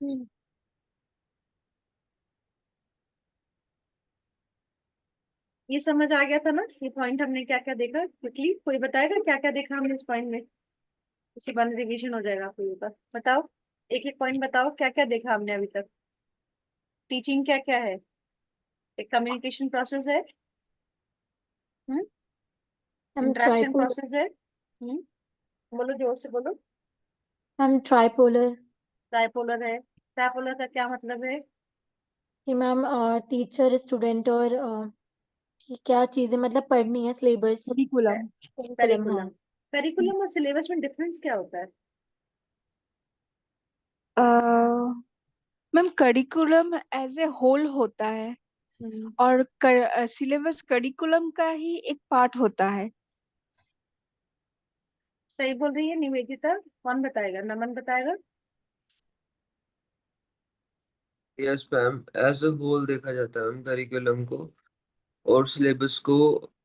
हम्म। ये समझ आ गया था ना, ये पॉइंट हमने क्या क्या देखा? क्विकली कोई बताएगा क्या क्या देखा हमने इस पॉइंट में? इसी बहाने रिवीजन हो जाएगा आपको ये बात। बताओ, एक एक पॉइंट बताओ, क्या क्या देखा हमने अभी तक? टीचिंग क्या क्या है? एक कम्युनिकेशन प्रोसेस है। हम्म। हम इंटरेक्शन ट्राइपोलर प्रोसेस है। बोलो, जोर से बोलो। हम ट्राइपोलर ट्राइपोलर है। ट्राइपोलर का क्या मतलब है? कि मैम टीचर स्टूडेंट और कि क्या चीजें मतलब पढ़नी है, सिलेबस, करिकुलम। करिकुलम। हाँ। करिकुलम। करिकुलम और सिलेबस में डिफरेंस क्या होता है? Ma'am curriculum as a whole होता है, हम्म। और सिलेबस करिकुलम का ही एक पार्ट होता है। सही बोल रही है निवेदिता? कौन बताएगा? नमन बताएगा? Yes ma'am, as a whole देखा जाता है मैम करिकुलम को, और सिलेबस को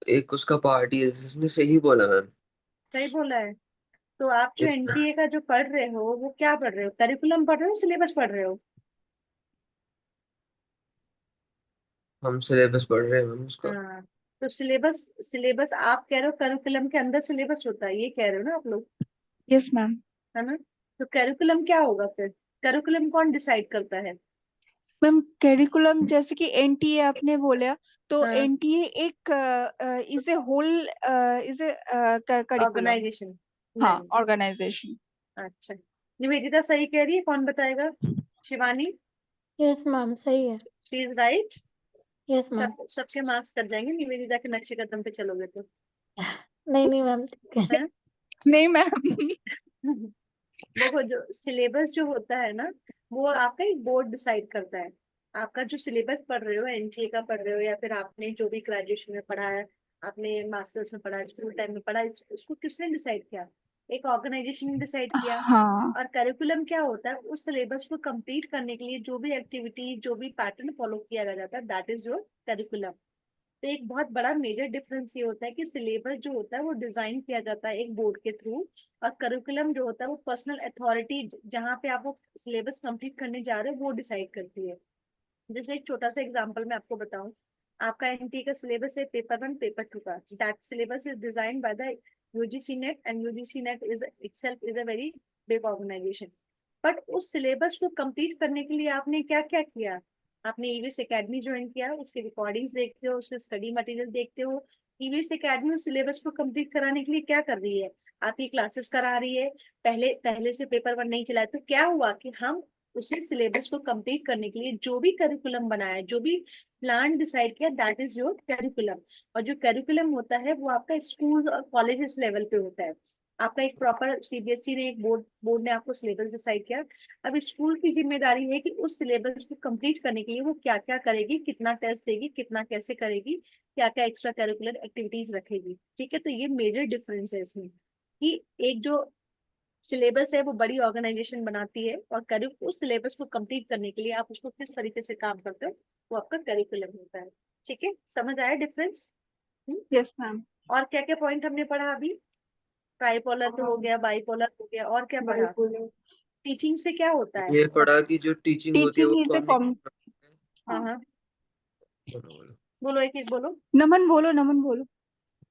एक उसका पार्ट ही है, जिसने सही बोला मैम। सही बोला है। तो आप जो यस मैम, एनटीए का जो पढ़ रहे हो वो क्या पढ़ रहे हो? करिकुलम पढ़ रहे हो, सिलेबस पढ़ रहे हो? हम सिलेबस पढ़ रहे हैं मैम उसका। हाँ। तो सिलेबस सिलेबस आप कह रहे हो करिकुलम के अंदर सिलेबस होता है, ये कह रहे हो ना आप लोग? Yes ma'am. है ना? तो करिकुलम क्या होगा फिर? करिकुलम कौन डिसाइड करता है? मैम करिकुलम जैसे कि एनटीए आपने बोला, तो हाँ। एनटीए एक is a whole, is a curriculum. Organization. हाँ, नहीं। ऑर्गेनाइजेशन। अच्छा। निवेदिता सही कह रही है, कौन बताएगा? शिवानी? यस मैम, सही है। She is right. Yes ma'am. सब सबके मार्क्स कट जाएंगे निवेदिता के नक्शे कदम पे चलोगे तो। नहीं नहीं मैम, ठीक है। है। नहीं मैम। देखो, जो सिलेबस जो होता है ना, वो आपका एक बोर्ड डिसाइड करता है। आपका जो सिलेबस पढ़ रहे हो, एनटीए का पढ़ रहे हो, या फिर आपने जो भी ग्रेजुएशन में पढ़ा है, आपने मास्टर्स में पढ़ा है, स्कूल टाइम में पढ़ा है, उसको किसने डिसाइड किया? एक ऑर्गेनाइजेशन ने डिसाइड किया। हाँ। और करिकुलम क्या होता है? उस सिलेबस को कंप्लीट करने के लिए जो भी एक्टिविटी, जो भी पैटर्न फॉलो किया जाता है, दैट इज योर करिकुलम। तो एक बहुत बड़ा मेजर डिफरेंस ये होता है कि सिलेबस जो होता है वो डिजाइन किया जाता है एक बोर्ड के थ्रू, और करिकुलम जो होता है वो पर्सनल अथॉरिटी, जहाँ पे आप वो सिलेबस कंप्लीट करने जा रहे हो, वो डिसाइड करती है। जैसे एक छोटा सा एग्जांपल मैं आपको बताऊं। आपका एनटी का सिलेबस है पेपर 1 पेपर 2 का। That syllabus is designed by the UGC NET, and UGC NET is itself is a very big organization. But उस सिलेबस को कंप्लीट करने के लिए आपने क्या क्या किया? आपने ईवीएस एकेडमी ज्वाइन किया, उसकी रिकॉर्डिंग्स देखते हो, उसके स्टडी मटेरियल देखते हो। ईवीएस एकेडमी उस सिलेबस को कंप्लीट कराने के लिए क्या कर रही है? आपकी क्लासेस करा रही है। पहले पहले से पेपर 1 नहीं चला है, तो क्या हुआ कि हम उसी सिलेबस को कंप्लीट करने के लिए जो भी करिकुलम बनाया, जो भी प्लान डिसाइड किया, दैट इज योर करिकुलम। और जो करिकुलम होता है वो आपका स्कूल और कॉलेजेस लेवल पे होता है। आपका एक प्रॉपर सीबीएसई ने, एक बोर्ड बोर्ड ने आपको सिलेबस डिसाइड किया। अब स्कूल की जिम्मेदारी है कि उस सिलेबस को कंप्लीट करने के लिए वो क्या क्या करेगी, कितना टेस्ट देगी, कितना कैसे करेगी, क्या क्या एक्स्ट्रा करिकुलर एक्टिविटीज रखेगी। ठीक है, तो ये मेजर डिफरेंस है इसमें, कि एक जो सिलेबस है वो बड़ी ऑर्गेनाइजेशन बनाती है, और करिकुलम उस सिलेबस को कंप्लीट करने के लिए आप उसको किस तरीके से काम करते हो, वो आपका करिकुलम होता है। ठीक है, समझ आया डिफरेंस? Yes ma'am. और क्या क्या पॉइंट हमने पढ़ा अभी? ट्राइपोलर तो हो गया, बाइपोलर हो गया, और क्या पढ़ा? बाइपोलर। टीचिंग से क्या होता है? ये पढ़ा कि जो टीचिंग होती है टीचिंग वो इज ए कॉम। कम्युनिकेशन। हाँ हाँ। बोलो, एक एक बोलो। नमन बोलो, नमन बोलो।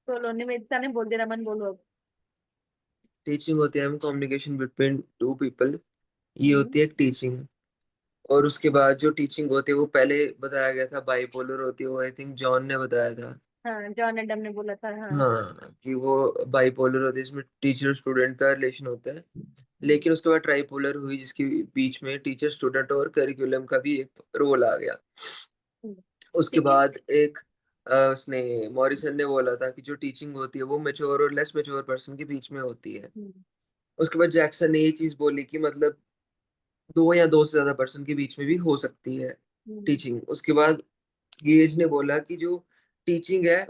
बोलो, निवेदिता ने बोल दिया, रमन बोलो अब। टीचिंग होती है ma'am communication between two people, ये हम्म। होती है एक टीचिंग। और उसके बाद जो टीचिंग होती है वो पहले बताया गया था बाइपोलर होती है, वो आई थिंक जॉन ने बताया था। हाँ, जॉन एडम ने बोला था, हाँ। हाँ, कि वो बाइपोलर होती है, इसमें टीचर स्टूडेंट का रिलेशन होता है। लेकिन उसके बाद ट्राइपोलर हुई, जिसके बीच में टीचर स्टूडेंट और करिकुलम का भी एक रोल आ गया। हम्म, उसके ठीक है। बाद एक उसने मॉरिसन ने बोला था कि जो टीचिंग होती है वो मेच्योर और लेस मेच्योर पर्सन के बीच में होती है। हम्म, उसके बाद जैक्सन ने ये चीज बोली कि मतलब दो या दो से ज्यादा पर्सन के बीच में भी हो सकती है हम्म। टीचिंग। उसके बाद गेज ने बोला कि जो टीचिंग है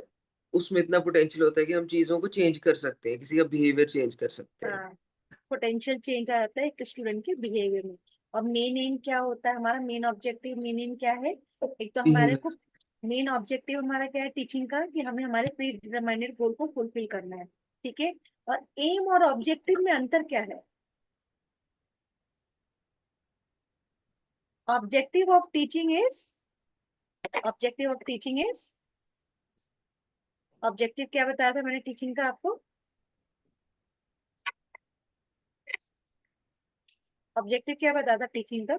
उसमें इतना पोटेंशियल होता है कि हम चीजों को चेंज कर सकते हैं, किसी का बिहेवियर चेंज कर सकते हैं। हाँ, पोटेंशियल चेंज आ जाता है एक स्टूडेंट के बिहेवियर में। और मेन एम क्या होता है हमारा? मेन ऑब्जेक्टिव, मेन एम क्या है? एक तो हमारे को बिहेवियर। मेन ऑब्जेक्टिव हमारा क्या है टीचिंग का, कि हमें हमारे प्री डिटरमाइंड गोल को फुलफिल करना है। ठीक है। और एम और ऑब्जेक्टिव में अंतर क्या है? Objective of teaching is objective of teaching is objective क्या बताया था मैंने टीचिंग का आपको? ऑब्जेक्टिव क्या बताया था टीचिंग का?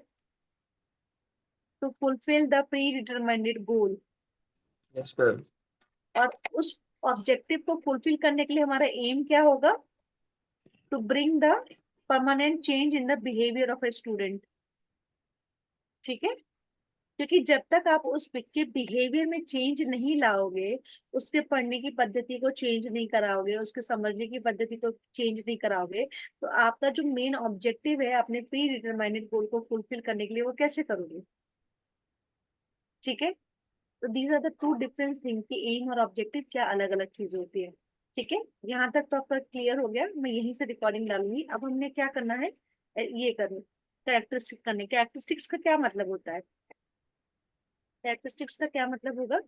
To fulfil the predetermined goal. Yes ma'am. और उस ऑब्जेक्टिव को फुलफिल करने के लिए हमारा एम क्या होगा? To bring the permanent change in the behaviour of a student. ठीक है, क्योंकि जब तक आप उसके बिहेवियर में चेंज नहीं लाओगे, उसके पढ़ने की पद्धति को चेंज नहीं कराओगे, उसके समझने की पद्धति को चेंज नहीं कराओगे, तो आपका जो मेन ऑब्जेक्टिव है अपने प्री डिटरमाइंड गोल को फुलफिल करने के लिए वो कैसे करोगे? ठीक है, तो these are the two different thing कि एम और ऑब्जेक्टिव क्या अलग अलग चीज होती है। ठीक है, यहाँ तक तो आपका क्लियर हो गया। मैं यहीं से रिकॉर्डिंग डालूंगी। अब हमने क्या करना है, ये करना, कैरेक्टरिस्टिक्स करने। कैरेक्टरिस्टिक्स का क्या मतलब होता है? कैरेक्टरिस्टिक्स का क्या मतलब होगा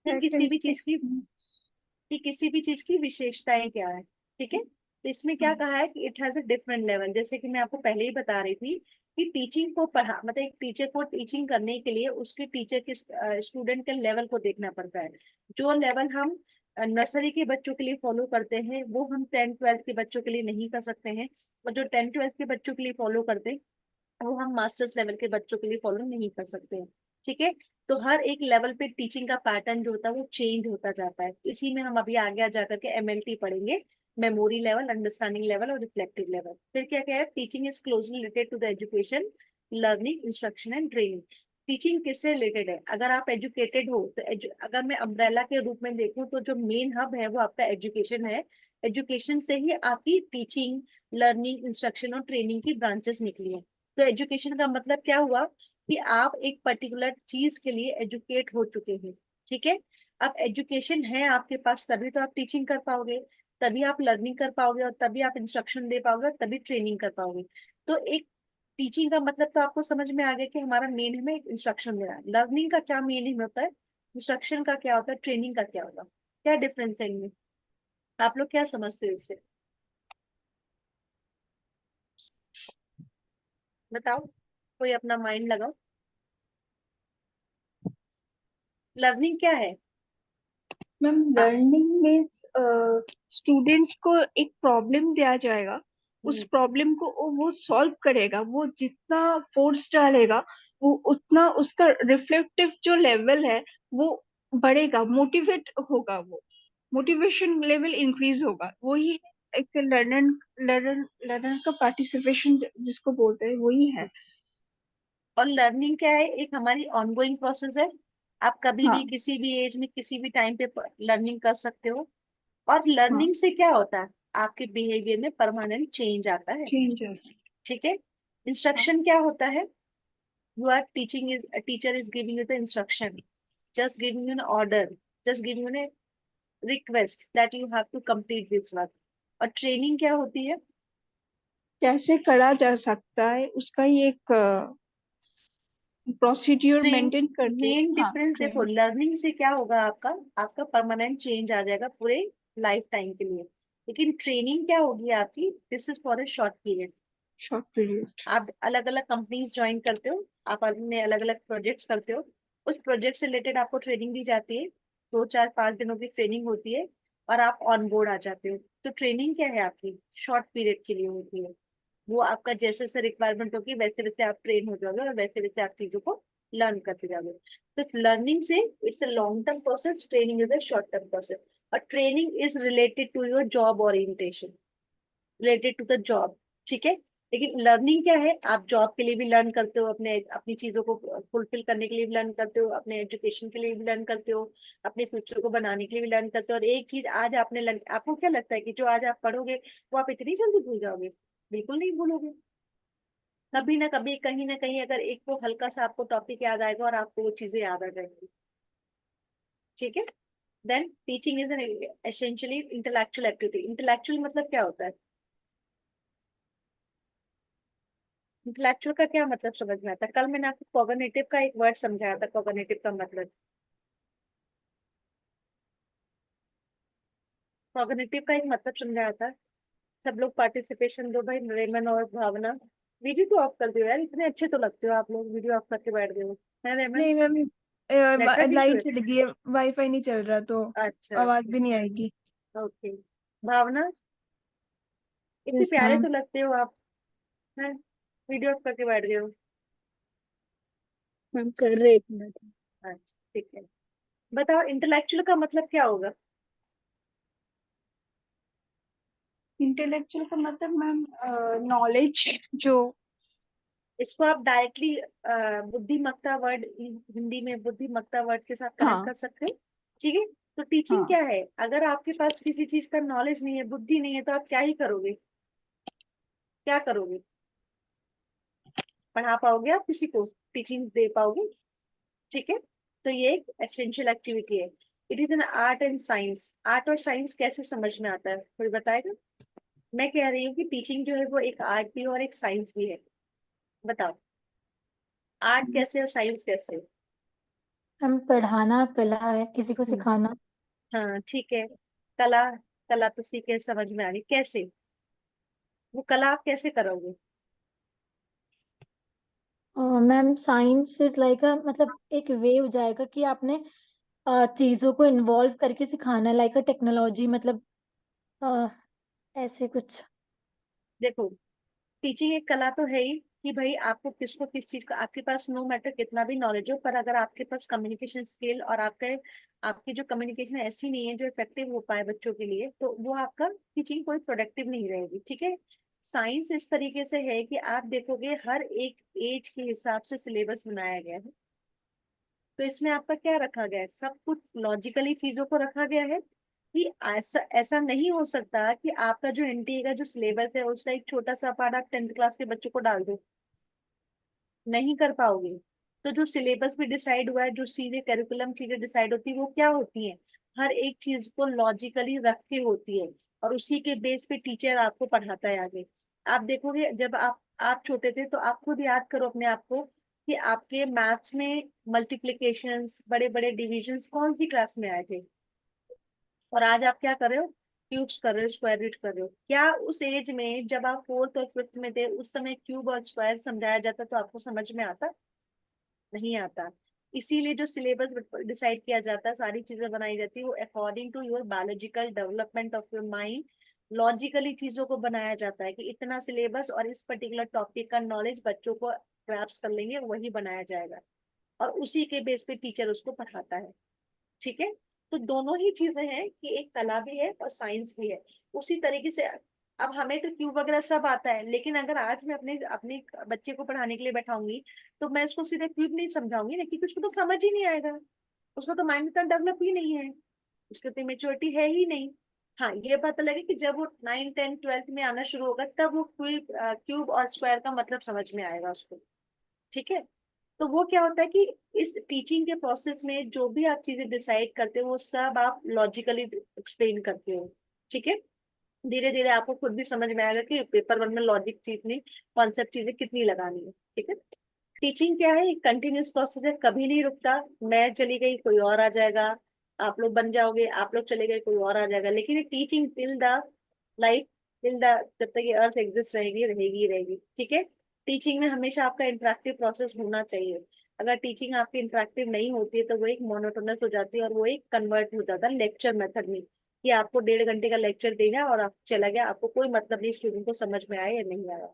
कि किसी भी चीज की कि किसी भी चीज की विशेषताएं क्या है। ठीक है, तो इसमें क्या कहा है कि it has a different level. जैसे कि मैं आपको पहले ही बता रही थी कि टीचिंग को पढ़ा मतलब एक टीचर को टीचिंग करने के लिए उसके टीचर के स्टूडेंट के लेवल को देखना पड़ता है। जो लेवल हम नर्सरी के बच्चों के लिए फॉलो करते हैं वो हम 10th 12th के बच्चों के लिए नहीं कर सकते हैं, और जो 10th 12th के बच्चों के लिए फॉलो करते हैं वो हम मास्टर्स लेवल के बच्चों के लिए फॉलो नहीं कर सकते हैं। ठीक है, तो हर एक लेवल पे टीचिंग का पैटर्न जो होता है वो चेंज होता जाता है। इसी में हम अभी आगे आ जाकर के एमएलटी पढ़ेंगे, मेमोरी लेवल, अंडरस्टैंडिंग लेवल और रिफ्लेक्टिव लेवल। फिर क्या क्या है, teaching is closely related to the education, learning, instruction and training. Teaching किससे रिलेटेड है? अगर आप एजुकेटेड हो तो अगर मैं अम्ब्रेला के रूप में देखूं तो जो मेन हब है वो आपका एजुकेशन है। एजुकेशन से ही आपकी टीचिंग, लर्निंग, इंस्ट्रक्शन और ट्रेनिंग की ब्रांचेस निकली है। तो एजुकेशन का मतलब क्या हुआ कि आप एक पर्टिकुलर चीज के लिए एजुकेट हो चुके हैं। ठीक है, अब एजुकेशन है आपके पास तभी तो आप टीचिंग कर पाओगे, तभी आप लर्निंग कर पाओगे, और तभी आप इंस्ट्रक्शन दे पाओगे, और तभी ट्रेनिंग कर पाओगे। तो एक टीचिंग का मतलब तो आपको समझ में आ गया कि हमारा मेन है इंस्ट्रक्शन देना। लर्निंग का क्या मीनिंग होता है, इंस्ट्रक्शन का क्या होता है, ट्रेनिंग का क्या होगा, क्या डिफरेंस है इनमें? आप लोग क्या समझते हो इससे? बताओ, कोई अपना माइंड लगाओ। लर्निंग क्या है? मैम हाँ। लर्निंग मीन्स स्टूडेंट्स को एक प्रॉब्लम दिया जाएगा, उस हम्म, प्रॉब्लम को वो सॉल्व करेगा, वो जितना फोर्स डालेगा वो उतना उसका रिफ्लेक्टिव जो लेवल है वो बढ़ेगा, मोटिवेट होगा, वो मोटिवेशन लेवल इंक्रीज होगा। वही एक लर्नर का पार्टिसिपेशन जिसको बोलते हैं वही है। और लर्निंग क्या है, एक हमारी ऑनगोइंग प्रोसेस है। आप कभी भी हाँ किसी भी एज में किसी भी टाइम पे लर्निंग कर सकते हो। और हाँ, लर्निंग से क्या होता है, आपके बिहेवियर में परमानेंट चेंज आता है। चेंज है। ठीक है, हाँ इंस्ट्रक्शन क्या होता है? You are teaching is a teacher is giving you the instruction, just giving you an order, just giving you a request that you have to complete this work। और ट्रेनिंग क्या होती है? कैसे करा जा सकता है उसका ही एक प्रोसीड्यूर ट्रेन मेंटेन करके। मेन हाँ डिफरेंस देखो, ट्रेनिंग, लर्निंग से क्या होगा, आपका आपका परमानेंट चेंज आ जाएगा पूरे लाइफ टाइम के लिए। लेकिन ट्रेनिंग क्या होगी आपकी, this is for a short period. Short period. आप अलग अलग कंपनीज ज्वाइन करते हो, आप अपने अलग अलग प्रोजेक्ट्स करते हो, उस प्रोजेक्ट से रिलेटेड आपको ट्रेनिंग दी जाती है, 2 4 5 दिनों की ट्रेनिंग होती है, और आप ऑन बोर्ड आ जाते हो। तो ट्रेनिंग क्या है आपकी, शॉर्ट पीरियड के लिए होती है। वो आपका जैसे जैसे रिक्वायरमेंट होगी वैसे वैसे आप ट्रेन हो जाओगे, और वैसे वैसे आप चीजों को लर्न करते जाओगे। तो लर्निंग से it's a long term process, training is a short term process. और training is related to your job orientation, related to the job. ठीक है, लेकिन लर्निंग क्या है, आप जॉब के लिए भी लर्न करते हो, अपने अपनी चीजों को फुलफिल करने के लिए भी लर्न करते हो, अपने एजुकेशन के लिए भी लर्न करते हो, अपने फ्यूचर को बनाने के लिए भी लर्न करते हो। और एक चीज आज आपने लर्न, आपको क्या लगता है कि जो आज आप पढ़ोगे वो आप इतनी जल्दी भूल जाओगे? बिल्कुल नहीं भूलोगे। कभी ना कभी, कहीं ना कहीं, अगर एक को हल्का सा आपको टॉपिक याद आएगा और आपको वो चीजें याद आ जाएंगी। ठीक है, then teaching is an essentially intellectual activity. Intellectual मतलब क्या होता है? इंटेलेक्चुअल का क्या मतलब समझ में आता है? कल मैंने आपको कॉग्निटिव का एक वर्ड समझाया था, कॉग्निटिव का मतलब। कॉग्निटिव का एक मतलब समझाया था। सब लोग पार्टिसिपेशन दो भाई, रेमन और भावना। वीडियो क्यों ऑफ कर दो यार, इतने अच्छे तो लगते हो आप लोग, वीडियो ऑफ करके बैठ गए हो। है रेमन? नहीं मैम, नेटवर्क इशू लाइट है? चली गई है, वाईफाई नहीं चल रहा तो अच्छा आवाज भी नहीं आएगी। ओके। भावना, इतने यस प्यारे मैम। तो लगते हो आप, हैं? वीडियो ऑफ करके बैठ गए हो। मैम कर रहे 1 मिनट। अच्छा ठीक है। बताओ इंटेलेक्चुअल का मतलब क्या होगा? इंटेलेक्चुअल का मतलब मैम नॉलेज जो इसको आप डायरेक्टली बुद्धिमत्ता वर्ड, हिंदी में बुद्धिमत्ता वर्ड के साथ कनेक्ट हाँ कर सकते हो। ठीक है। तो टीचिंग हाँ क्या है? अगर आपके पास किसी चीज का नॉलेज नहीं है, बुद्धि नहीं है, तो आप क्या ही करोगे? क्या करोगे? पढ़ा पाओगे आप किसी को? टीचिंग दे पाओगे? ठीक है। तो ये एक एसेंशियल एक्टिविटी है। It is an art and science. Art और साइंस कैसे समझ में आता है, कोई बताएगा? मैं कह रही हूँ कि टीचिंग जो है वो एक आर्ट भी है और एक साइंस भी है। बताओ, आर्ट कैसे और साइंस कैसे? मैम पढ़ाना कला है, किसी को हम्म, सिखाना। हाँ ठीक है। कला, कला तो सीखे, समझ में आ रही कैसे? वो कला आप कैसे करोगे? मैम साइंस इज लाइक अ, मतलब एक वे हो जाएगा कि आपने चीजों को इन्वॉल्व करके सिखाना, लाइक अ टेक्नोलॉजी, मतलब अ, ऐसे कुछ। देखो, टीचिंग एक कला तो है ही कि भाई आपको किसको किस चीज का, आपके पास नो मैटर कितना भी नॉलेज हो, पर अगर आपके पास कम्युनिकेशन स्किल और आपकी जो कम्युनिकेशन ऐसी नहीं है जो इफेक्टिव हो पाए बच्चों के लिए, तो वो आपका टीचिंग कोई प्रोडक्टिव नहीं रहेगी। ठीक है। साइंस इस तरीके से है कि आप देखोगे हर एक एज के हिसाब से सिलेबस बनाया गया है। तो इसमें आपका क्या रखा गया है? सब कुछ लॉजिकली चीजों को रखा गया है कि ऐसा ऐसा नहीं हो सकता कि आपका जो एनटीए का जो सिलेबस है उसका एक छोटा सा पार्ट आप 10th क्लास के बच्चों को डाल दो, नहीं कर पाओगे। तो जो सिलेबस भी डिसाइड हुआ है, जो सीधे करिकुलम चीजें डिसाइड होती है, वो क्या होती है? हर एक चीज को लॉजिकली रख के होती है, और उसी के बेस पे टीचर आपको पढ़ाता है आगे। आप देखोगे जब आप छोटे थे तो आप खुद याद करो अपने आप को कि आपके मैथ्स में मल्टीप्लिकेशंस, बड़े बड़े डिविजन्स कौन सी क्लास में आए थे? और आज आप क्या कर रहे हो? क्यूब्स कर रहे हो, स्क्वायर रूट कर रहे हो। क्या उस एज में जब आप 4th और 5th में थे उस समय क्यूब और स्क्वायर समझाया जाता तो आपको समझ में आता? नहीं आता। इसीलिए जो सिलेबस डिसाइड किया जाता है, सारी चीजें बनाई जाती है, वो according to your biological development of your mind, logically चीजों को बनाया जाता है कि इतना सिलेबस और इस पर्टिकुलर टॉपिक का नॉलेज बच्चों को ग्रैस्प कर लेंगे, वही बनाया जाएगा, और उसी के बेस पे टीचर उसको पढ़ाता है। ठीक है। तो दोनों ही चीजें हैं कि एक कला भी है और साइंस भी है। उसी तरीके से अब हमें तो क्यूब वगैरह सब आता है, लेकिन अगर आज मैं अपने अपने बच्चे को पढ़ाने के लिए बैठाऊंगी तो मैं उसको सीधे क्यूब नहीं समझाऊंगी ना, क्योंकि उसको तो समझ ही नहीं आएगा। उसका तो माइंड इतना डेवलप ही नहीं है, उसकी तो मेच्योरिटी है ही नहीं। हाँ, ये पता लगे कि जब वो 9th 10th 12th में आना शुरू होगा तब वो क्यूब और स्क्वायर का मतलब समझ में आएगा उसको। ठीक है। तो वो क्या होता है कि इस टीचिंग के प्रोसेस में जो भी आप चीजें डिसाइड करते हो वो सब आप लॉजिकली एक्सप्लेन करते हो। ठीक है। धीरे धीरे आपको खुद भी समझ में आएगा कि पेपर वन में लॉजिक चीज नहीं, कॉन्सेप्ट चीजें कितनी लगानी है। ठीक है। टीचिंग क्या है? एक कंटिन्यूस प्रोसेस है, कभी नहीं रुकता। मैं चली गई कोई और आ जाएगा, आप लोग बन जाओगे, आप लोग चले गए कोई और आ जाएगा, लेकिन ये teaching till the life, till the, जब तक ये अर्थ एग्जिस्ट रहेगी रहेगी रहेगी। ठीक है। टीचिंग में हमेशा आपका इंटरेक्टिव प्रोसेस होना चाहिए। अगर टीचिंग आपकी इंटरेक्टिव नहीं होती है तो वो एक मोनोटोनस हो जाती है, और वो एक कन्वर्ट हो जाता है लेक्चर मेथड में, कि आपको 1.5 घंटे का लेक्चर देना है और आप चला गया, आपको कोई मतलब नहीं स्टूडेंट को समझ में आया या नहीं आया।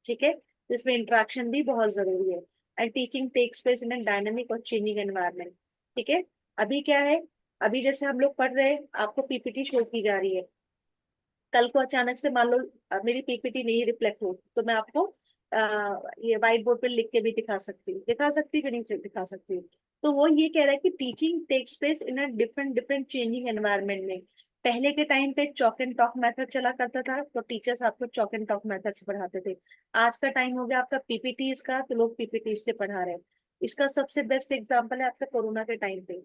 ठीक है। तो इसमें इंटरेक्शन भी बहुत जरूरी है। And teaching takes place in an dynamic और चेंजिंग एनवायरनमेंट। ठीक है। अभी क्या है? अभी जैसे हम लोग पढ़ रहे हैं, आपको पीपीटी शो की जा रही है, कल को अचानक से मान लो मेरी पीपीटी नहीं रिफ्लेक्ट हो तो मैं आपको ये व्हाइट बोर्ड पे लिख के भी दिखा सकती कि नहीं दिखा सकती हूँ। तो वो ये कह रहा है कि teaching takes place in a different different changing environment में। पहले के टाइम पे चॉक एंड टॉक मेथड चला करता था, तो टीचर्स आपको चॉक एंड टॉक मेथड से पढ़ाते थे। आज का टाइम हो गया आपका पीपीटी का, तो लोग पीपीटी से पढ़ा रहे हैं। इसका सबसे बेस्ट एग्जाम्पल है आपका कोरोना के टाइम पे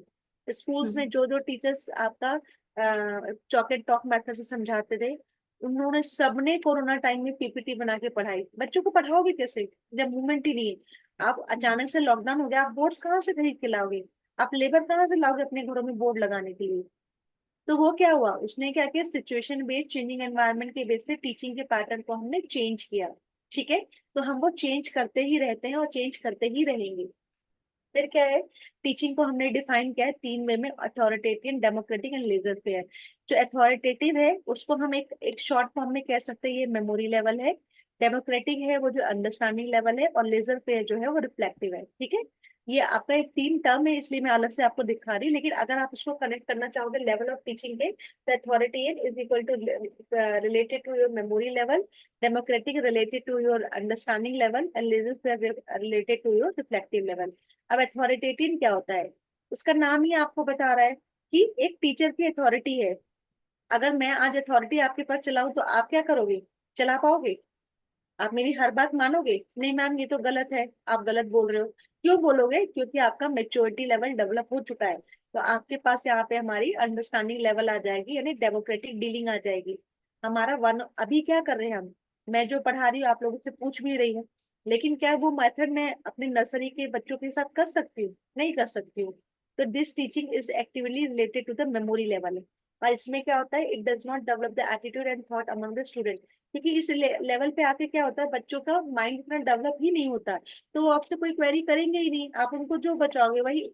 स्कूल्स में जो जो टीचर्स आपका चॉक एंड टॉक मेथड से समझाते थे, उन्होंने सबने कोरोना टाइम में पीपीटी बना के पढ़ाई। बच्चों को पढ़ाओगे कैसे जब मूवमेंट ही नहीं है? आप अचानक से लॉकडाउन हो गया, आप बोर्ड्स कहाँ से खरीद के लाओगे? आप लेबर कहाँ से लाओगे अपने घरों में बोर्ड लगाने के लिए? तो वो क्या हुआ, उसने क्या किया, सिचुएशन बेस्ड चेंजिंग एनवायरनमेंट के बेस पे टीचिंग के पैटर्न को हमने चेंज किया। ठीक है, तो हम वो चेंज करते ही रहते हैं और चेंज करते ही रहेंगे। फिर क्या है, टीचिंग को हमने डिफाइन किया है 3 वे में, authoritative, democratic and laissez faire. जो अथॉरिटेटिव है उसको हम एक शॉर्ट फॉर्म में कह सकते हैं ये मेमोरी लेवल है, डेमोक्रेटिक है वो जो अंडरस्टैंडिंग लेवल है, और लेजर फेयर जो है वो रिफ्लेक्टिव है। ठीक है, ये आपका एक 3 टर्म है इसलिए मैं अलग से आपको दिखा रही हूँ, लेकिन अगर आप उसको कनेक्ट करना चाहोगे लेवल ऑफ टीचिंग के, तो authoritative is equal to related to your memory level, democratic related to your understanding level, and laissez faire related to your reflective level. अब अथॉरिटेटिव क्या होता है, उसका नाम ही आपको बता रहा है कि एक टीचर की अथॉरिटी है। अगर मैं आज अथॉरिटी आपके पास चलाऊं तो आप क्या करोगे, चला पाओगे? आप मेरी हर बात मानोगे? नहीं मैम ये तो गलत है, आप गलत बोल रहे हो। क्यों बोलोगे? क्योंकि आपका मेच्योरिटी लेवल डेवलप हो चुका है, तो आपके पास यहाँ पे हमारी अंडरस्टैंडिंग लेवल आ जाएगी, यानी डेमोक्रेटिक डीलिंग आ जाएगी। हमारा वन अभी क्या कर रहे हैं हम, मैं जो पढ़ा रही हूँ आप लोगों से पूछ भी रही हूँ, लेकिन क्या वो मेथड मैं अपने नर्सरी के बच्चों के साथ कर सकती हूँ? नहीं कर सकती हूँ। तो this teaching is actively related to the memory level. और इसमें क्या होता है, it does not develop the attitude and thought among the student, क्योंकि इस लेवल पे आके क्या होता है, बच्चों का माइंड इतना डेवलप ही नहीं होता, तो वो आपसे कोई क्वेरी करेंगे ही नहीं, आप उनको जो बचाओगे वही,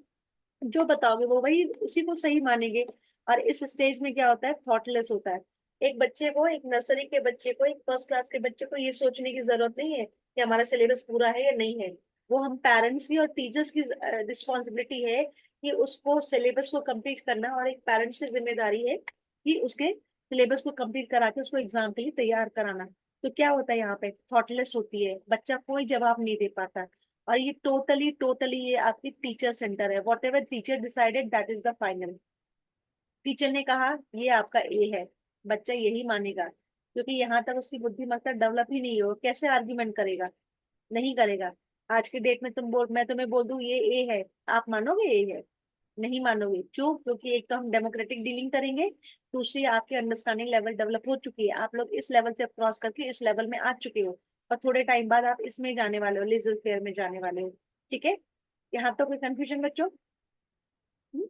जो बताओगे वो वही उसी को सही मानेंगे। और इस स्टेज में क्या होता है, थॉटलेस होता है। एक बच्चे को, एक नर्सरी के बच्चे को, एक फर्स्ट क्लास के बच्चे को ये सोचने की जरूरत नहीं है कि हमारा सिलेबस पूरा है या नहीं है। वो हम पेरेंट्स की और टीचर्स की रिस्पॉन्सिबिलिटी है कि उसको सिलेबस को कंप्लीट करना, और एक पेरेंट्स की जिम्मेदारी है कि उसके सिलेबस को कंप्लीट करा के उसको एग्जाम के लिए तैयार कराना। तो क्या होता है यहाँ पे, थॉटलेस होती है, बच्चा कोई जवाब नहीं दे पाता। और ये टोटली टोटली ये आपकी टीचर सेंटर है, what ever teacher decided that is the final. Teacher ने कहा ये आपका ए है, बच्चा यही मानेगा, क्योंकि यहाँ तक उसकी बुद्धिमत्ता डेवलप ही नहीं हो, कैसे आर्ग्यूमेंट करेगा? नहीं करेगा। आज के डेट में मैं तुम्हें बोल दूं ये ए है, आप मानोगे ए है? नहीं मानोगे। क्यों? क्योंकि एक तो हम डेमोक्रेटिक डीलिंग करेंगे, दूसरी आपकी अंडरस्टैंडिंग लेवल डेवलप हो चुकी है, आप लोग इस लेवल से क्रॉस करके इस लेवल में आ चुके हो, और थोड़े टाइम बाद आप इसमें जाने वाले हो, लेजर फेयर में जाने वाले हो। ठीक है, यहाँ तो कोई कंफ्यूजन बच्चों? हम्म?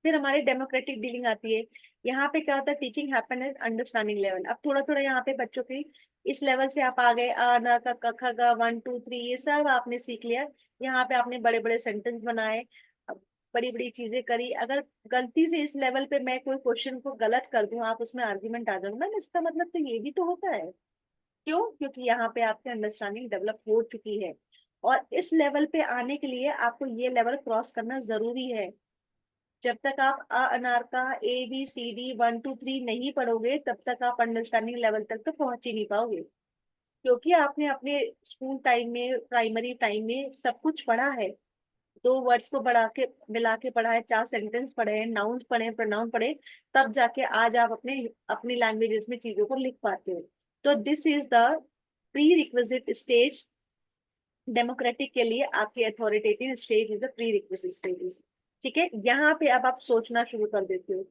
फिर हमारी डेमोक्रेटिक डीलिंग आती है। यहाँ पे क्या होता है, teaching happen at understanding level. अब थोड़ा थोड़ा यहाँ पे बच्चों की इस लेवल से आप आ गए, अ न क ख ख ग 1 2 3 ये सब आपने सीख लिया। यहाँ पे आपने बड़े बड़े सेंटेंस बनाए, बड़ी बड़ी चीजें करी। अगर गलती से इस लेवल पे मैं कोई क्वेश्चन को गलत कर दूं, आप उसमें आर्ग्यूमेंट आ जाओ मैम, इसका मतलब तो ये भी तो होता है। क्यों? क्योंकि यहाँ पे आपकी अंडरस्टैंडिंग डेवलप हो चुकी है, और इस लेवल पे आने के लिए आपको ये लेवल क्रॉस करना जरूरी है। जब तक आप अ अनार का ABCD 1 2 3 नहीं पढ़ोगे, तब तक आप अंडरस्टैंडिंग लेवल तक तो पहुंच ही नहीं पाओगे, क्योंकि आपने अपने स्कूल टाइम में, प्राइमरी टाइम में सब कुछ पढ़ा है। 2 वर्ड्स को बढ़ा के मिला के पढ़ा है, 4 सेंटेंस पढ़े हैं, नाउन्स पढ़े, प्रोनाउन पढ़े, तब जाके आज आप अपने अपनी लैंग्वेजेस में चीजों को लिख पाते हो। तो this is the pre requisite stage democratic के लिए, आपकी authoritative stage is the pre requisite stage. ठीक है, यहाँ पे अब आप सोचना शुरू कर देते हो।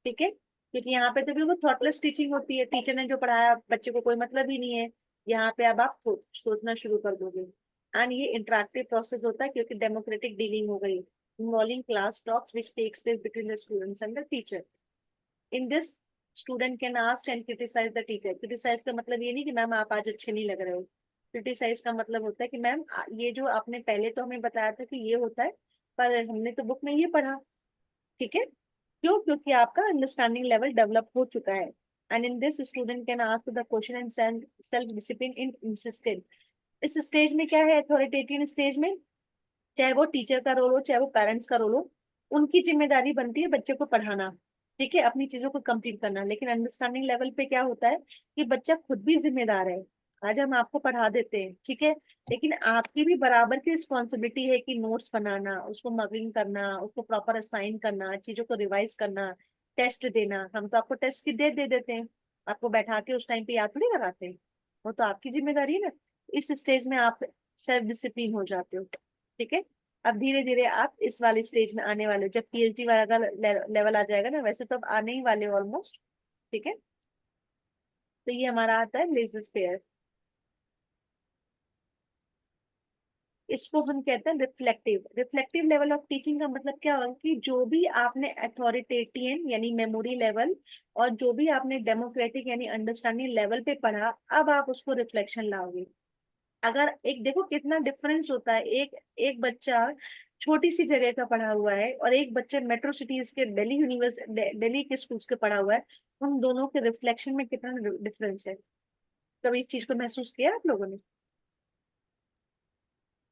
ठीक है, क्योंकि यहाँ पे तो बिल्कुल थॉटलेस टीचिंग होती है, टीचर ने जो पढ़ाया बच्चे को कोई मतलब ही नहीं है। यहाँ पे अब आप सोचना शुरू कर दोगे। एंड ये इंटरेक्टिव प्रोसेस होता है क्योंकि डेमोक्रेटिक डीलिंग हो गई, involving class talks which takes place between the students and the teacher. In this student can ask and criticise the teacher. Criticise का मतलब ये नहीं कि मैम आप आज अच्छे नहीं लग रहे हो। क्रिटिसाइज का मतलब होता है कि मैम ये जो आपने पहले तो हमें बताया था कि ये होता है, पर हमने तो बुक में ये पढ़ा। ठीक है, क्यों? क्योंकि आपका अंडरस्टैंडिंग लेवल डेवलप हो चुका है। And in this student can ask the question and self discipline in insistent. इस स्टेज में क्या है, अथॉरिटेटिव स्टेज में, चाहे वो टीचर का रोल हो चाहे वो पेरेंट्स का रोल हो, उनकी जिम्मेदारी बनती है बच्चे को पढ़ाना। ठीक है, अपनी चीजों को कंप्लीट करना। लेकिन अंडरस्टैंडिंग लेवल पे क्या होता है कि बच्चा खुद भी जिम्मेदार है। आज हम आपको पढ़ा देते हैं, ठीक है, लेकिन आपकी भी बराबर की रिस्पॉन्सिबिलिटी है कि नोट्स बनाना, उसको मगिंग करना, उसको प्रॉपर असाइन करना, चीजों को रिवाइज करना, टेस्ट देना। हम तो आपको टेस्ट की डेट दे देते हैं, आपको बैठा के उस टाइम पे याद थोड़ी कराते हैं, वो तो आपकी जिम्मेदारी है ना। इस स्टेज में आप सेल्फ डिसिप्लिन हो जाते हो। ठीक है, अब धीरे धीरे आप इस वाले स्टेज में आने वाले हो, जब PhD वाला लेवल आ जाएगा ना, वैसे तो अब आने ही वाले हो ऑलमोस्ट। ठीक है, तो ये हमारा आता है लेजर स्पेयर। इसको हम कहते हैं रिफ्लेक्टिव लेवल ऑफ टीचिंग का मतलब क्या होगा कि जो भी आपने अथॉरिटेटिव यानी मेमोरी लेवल और जो भी आपने डेमोक्रेटिक यानी अंडरस्टैंडिंग लेवल पे पढ़ा, अब आप उसको रिफ्लेक्शन लाओगे। अगर एक देखो कितना डिफरेंस होता है, एक एक बच्चा छोटी सी जगह का पढ़ा हुआ है और एक बच्चा मेट्रो सिटीज के दिल्ली के स्कूल्स के पढ़ा हुआ है, उन दोनों के रिफ्लेक्शन में कितना डिफरेंस है। कभी इस चीज को महसूस किया आप लोगों ने?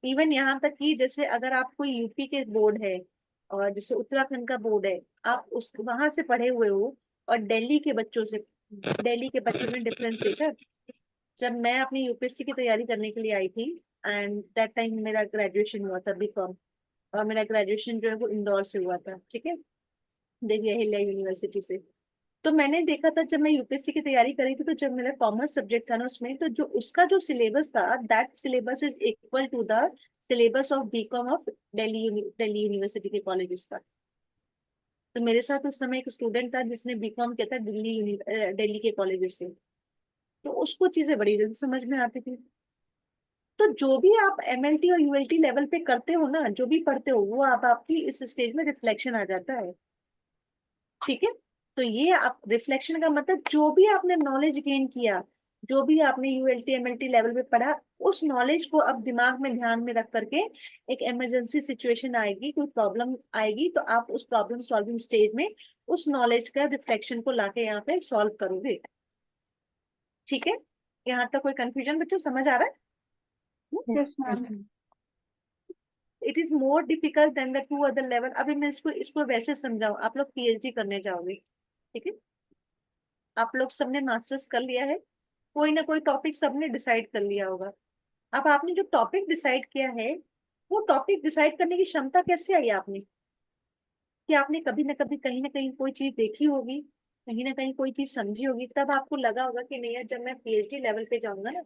इवन यहाँ तक कि जैसे अगर आप कोई यूपी के बोर्ड है और जैसे उत्तराखंड का बोर्ड है, आप उस वहां से पढ़े हुए हो और दिल्ली के बच्चों में डिफरेंस देखा? जब मैं अपनी यूपीएससी की तैयारी करने के लिए आई थी, एंड दैट टाइम मेरा ग्रेजुएशन हुआ था बीकॉम, और मेरा ग्रेजुएशन जो है वो इंदौर से हुआ था, ठीक है, देवी अहिल्या यूनिवर्सिटी से। तो मैंने देखा था जब मैं यूपीएससी की तैयारी करी थी, तो जब मेरा कॉमर्स सब्जेक्ट था ना उसमें, तो जो उसका जो सिलेबस था, that syllabus is equal to the syllabus of BCom of Delhi university के कॉलेजेस का। तो मेरे साथ उस समय एक स्टूडेंट था जिसने बीकॉम किया था दिल्ली के कॉलेजेस से, तो उसको चीजें बड़ी जल्दी समझ में आती थी। तो जो भी आप एमएलटी और यूएलटी लेवल पे करते हो ना, जो भी पढ़ते हो, वो आप आपकी इस स्टेज में रिफ्लेक्शन आ जाता है, ठीक है। तो ये आप रिफ्लेक्शन का मतलब जो भी आपने नॉलेज गेन किया, जो भी आपने यूएलटी एमएलटी लेवल पे पढ़ा, उस नॉलेज को अब दिमाग में ध्यान में रख करके एक इमरजेंसी सिचुएशन आएगी, कोई प्रॉब्लम आएगी, तो आप उस प्रॉब्लम सॉल्विंग स्टेज में उस नॉलेज का रिफ्लेक्शन को लाके यहाँ पे सॉल्व करोगे, ठीक है। यहाँ तक कोई कंफ्यूजन बच्चों, समझ आ रहा है? Yes yes, ma'am. It is more difficult than the two other level. अभी मैं इसको वैसे समझाऊं, आप लोग पीएचडी करने जाओगे, ठीक है, आप लोग सबने मास्टर्स कर लिया है, कोई ना कोई टॉपिक सबने डिसाइड कर लिया होगा। अब आपने जो टॉपिक डिसाइड किया है, वो टॉपिक डिसाइड करने की क्षमता कैसे आई आपने? कि आपने कभी ना कहीं कोई चीज देखी होगी, कहीं ना कहीं कोई चीज समझी होगी, तब आपको लगा होगा कि नहीं यार, जब मैं पीएचडी लेवल पे जाऊंगा ना,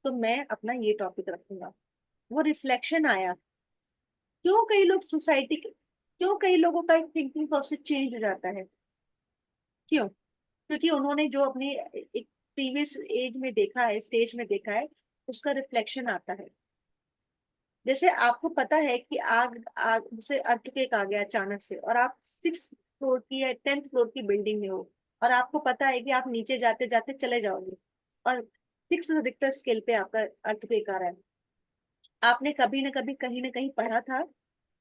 तो मैं अपना ये टॉपिक रखूंगा। वो रिफ्लेक्शन आया। क्यों कई लोगों का थिंकिंग प्रोसेस चेंज हो जाता है? क्यों? क्योंकि उन्होंने जो अपनी एक प्रीवियस एज में देखा है, स्टेज में देखा है, उसका रिफ्लेक्शन आता है। जैसे आपको पता है कि आग आग जैसे अर्थक्वेक आ गया अचानक से, और आप 6th फ्लोर की या 10th फ्लोर की बिल्डिंग में हो, और आपको पता है कि आप नीचे जाते जाते चले जाओगे, और 6 रिक्टर स्केल पे आपका अर्थक्वेक आ रहा है। आपने कभी ना कहीं पढ़ा था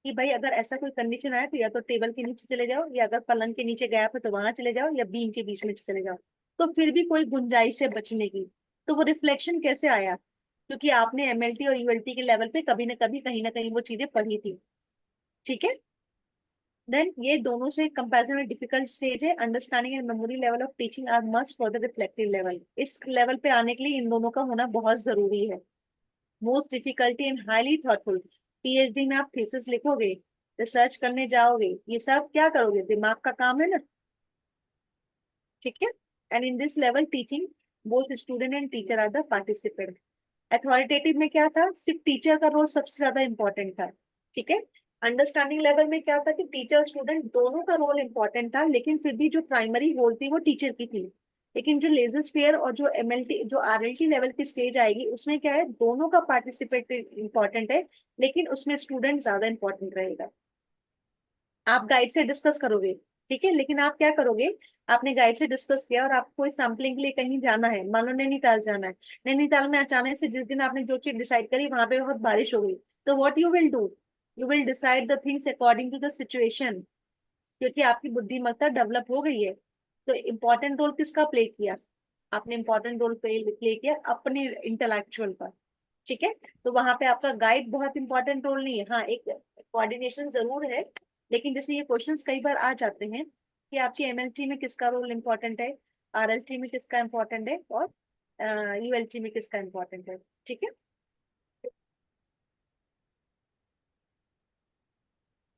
कि भाई अगर ऐसा कोई कंडीशन आया तो या तो टेबल के नीचे चले जाओ, या अगर पलंग के नीचे गैप है तो वहां चले जाओ, या बीम के बीच में चले जाओ, तो फिर भी कोई गुंजाइश है बचने की। तो वो रिफ्लेक्शन कैसे आया? क्योंकि आपने एमएलटी और यूएलटी के लेवल पे कभी ना कभी कहीं ना कहीं वो चीजें पढ़ी थी, ठीक है। देन ये दोनों से कंपैरिजन में डिफिकल्ट स्टेज है। Understanding and memory level of teaching are must for the reflective level. इस लेवल पे आने के लिए इन दोनों का होना बहुत जरूरी है। Most difficulty and highly thoughtful. PhD में आप थीसिस लिखोगे, रिसर्च करने जाओगे, ये सब क्या करोगे? दिमाग का काम है ना, ठीक है। And in this level teaching, both student and teacher are the participant. Authoritative में क्या था? सिर्फ टीचर का रोल सबसे ज्यादा इंपॉर्टेंट था, ठीक है। अंडरस्टैंडिंग लेवल में क्या था कि टीचर स्टूडेंट दोनों का रोल इंपॉर्टेंट था, लेकिन फिर भी जो प्राइमरी रोल थी वो टीचर की थी। लेकिन जो लेजर स्फीयर और जो एमएलटी जो आरएलटी लेवल की स्टेज आएगी, उसमें क्या है, दोनों का पार्टिसिपेट इंपॉर्टेंट है, लेकिन उसमें स्टूडेंट ज्यादा इंपॉर्टेंट रहेगा। आप गाइड से डिस्कस करोगे, ठीक है, लेकिन आप क्या करोगे? आपने गाइड से डिस्कस किया और आपको कोई सैम्पलिंग के लिए कहीं जाना है, मान लो नैनीताल जाना है, नैनीताल में अचानक से जिस दिन आपने जो चीज डिसाइड करी वहां पे बहुत बारिश हो गई, तो what you will do? You will decide the things according to the situation, क्योंकि आपकी बुद्धिमत्ता डेवलप हो गई है। तो इम्पोर्टेंट रोल किसका प्ले किया? आपने इम्पोर्टेंट रोल प्ले किया अपने इंटेलेक्चुअल का, ठीक है। तो वहां पे आपका गाइड बहुत इंपॉर्टेंट रोल नहीं है, हाँ एक कोऑर्डिनेशन जरूर है। लेकिन जैसे ये क्वेश्चंस कई बार आ जाते हैं कि आपकी एमएलटी में किसका रोल इंपॉर्टेंट है, आरएलटी में किसका इंपॉर्टेंट है, और यूएलटी में किसका इंपॉर्टेंट है, ठीक है।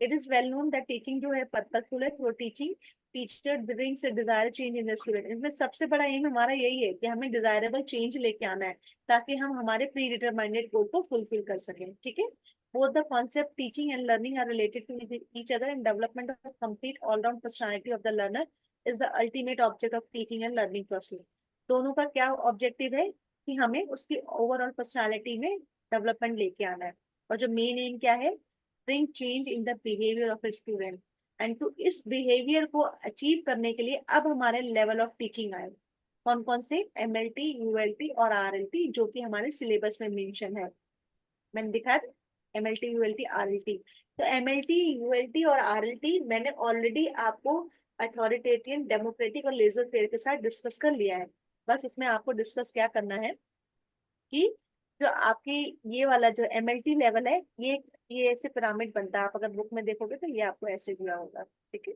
It is well known that teaching जो है पर्पसफुल है, through teaching teacher brings a desire change in the student. इसमें सबसे बड़ा एम हमारा यही है कि हमें डिजायरेबल चेंज लेके आना है, ताकि हम हमारे प्री डिटरमाइंडेड गोल को फुलफिल कर सकें, ठीक है। Both the concept teaching and learning are related to each other, and development of complete all round personality of the learner is the ultimate object of teaching and learning process. दोनों का क्या objective है? कि हमें उसकी ओवरऑल पर्सनालिटी में development लेके आना है। और जो मेन एम क्या है, bring change in the behaviour of a student. And to इस बिहेवियर को अचीव करने के लिए अब हमारे लेवल ऑफ टीचिंग आए, कौन कौन से, एमएलटी, यूएलटी और आरएलटी, जो कि हमारे सिलेबस में मेंशन है। मैंने दिखाया था एमएलटी, यूएलटी, आरएलटी। तो एमएलटी, यूएलटी और आरएलटी मैंने ऑलरेडी आपको अथॉरिटेरियन, डेमोक्रेटिक और लेजर फेयर के साथ डिस्कस कर लिया है। बस इसमें आपको डिस्कस क्या करना है कि जो आपकी ये वाला जो एमएलटी लेवल है, ये ऐसे पिरामिड बनता है, आप अगर बुक में देखोगे तो ये आपको ऐसे दिया होगा, ठीक है।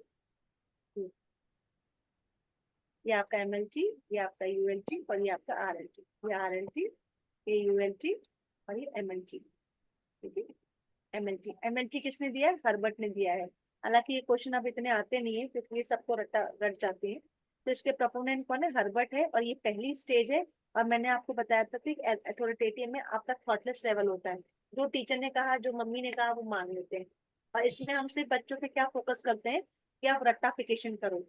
ये आपका एमएलटी, ये आपका यूएलटी और ये आपका आरएलटी, ये आरएलटी, ये यूएलटी और ये एमएलटी, ठीक है। एमएलटी, एमएलटी किसने दिया है, हर्बर्ट ने दिया है। हालांकि ये क्वेश्चन अब इतने आते नहीं है क्योंकि ये सबको रट जाते हैं। तो इसके प्रोपोनेंट कौन है, हर्बर्ट है, और ये पहली स्टेज है। और मैंने आपको बताया था कि अथॉरिटेटिव में आपका थॉटलेस लेवल होता है, जो टीचर ने कहा, जो मम्मी ने कहा, वो मान लेते हैं। और इसमें हम सिर्फ बच्चों पे क्या फोकस करते हैं कि आप रट्टाफिकेशन करो।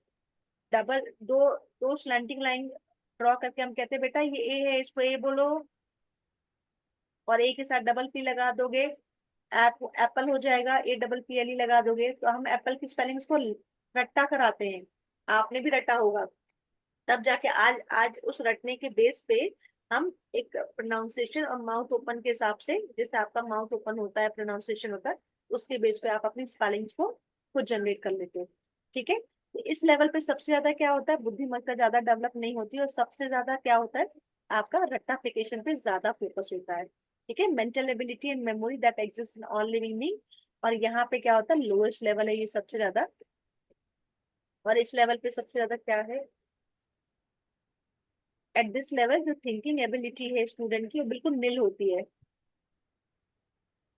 डबल दो दो स्लैंटिंग लाइन ड्रॉ करके हम कहते हैं बेटा ये ए है, इसको ए बोलो, और ए के साथ डबल पी लगा दोगे, एप्पल हो जाएगा। A double P L E लगा दोगे तो हम एप्पल की स्पेलिंग को रट्टा कराते हैं। आपने भी रटा होगा। तब जाके आज आज उस रटने के बेस पे हम एक प्रोनाउंसिएशन और माउथ ओपन के हिसाब से, जैसे आपका माउथ ओपन होता है, प्रोनाउंसिएशन होता है, उसके बेस पे आप अपनी स्पेलिंग्स को खुद जनरेट कर लेते हो, ठीक है। तो इस लेवल पे सबसे ज्यादा क्या होता है, बुद्धिमत्ता ज्यादा डेवलप नहीं होती, और सबसे ज्यादा क्या होता है, आपका रट्टाफिकेशन पे ज्यादा फोकस होता है, ठीक है। Mental ability and memory that exist in all living being. और यहाँ पे क्या होता है, लोएस्ट लेवल है ये सबसे ज्यादा। और इस लेवल पे सबसे ज्यादा क्या है, एट दिस लेवल जो थिंकिंग एबिलिटी है स्टूडेंट की वो बिल्कुल नील होती है,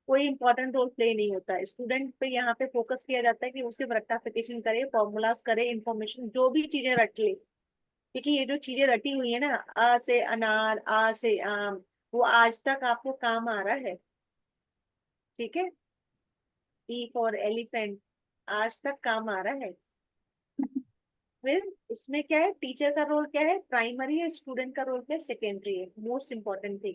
कोई इंपॉर्टेंट रोल प्ले नहीं होता है स्टूडेंट पे। यहाँ पे फोकस किया जाता है कि उसके रट्टाफिकेशन करे, फॉर्मूलाज करे, इंफॉर्मेशन जो भी चीजें रट ले, क्योंकि ये जो चीजें रटी हुई है ना, अ से अनार, आ से आम, वो आज तक आपको काम आ रहा है, ठीक है। ई फॉर एलिफेंट आज तक काम आ रहा है। फिर इसमें क्या है, टीचर का रोल क्या है, प्राइमरी है, स्टूडेंट का रोल क्या है, सेकेंडरी है। मोस्ट इंपॉर्टेंट थिंग,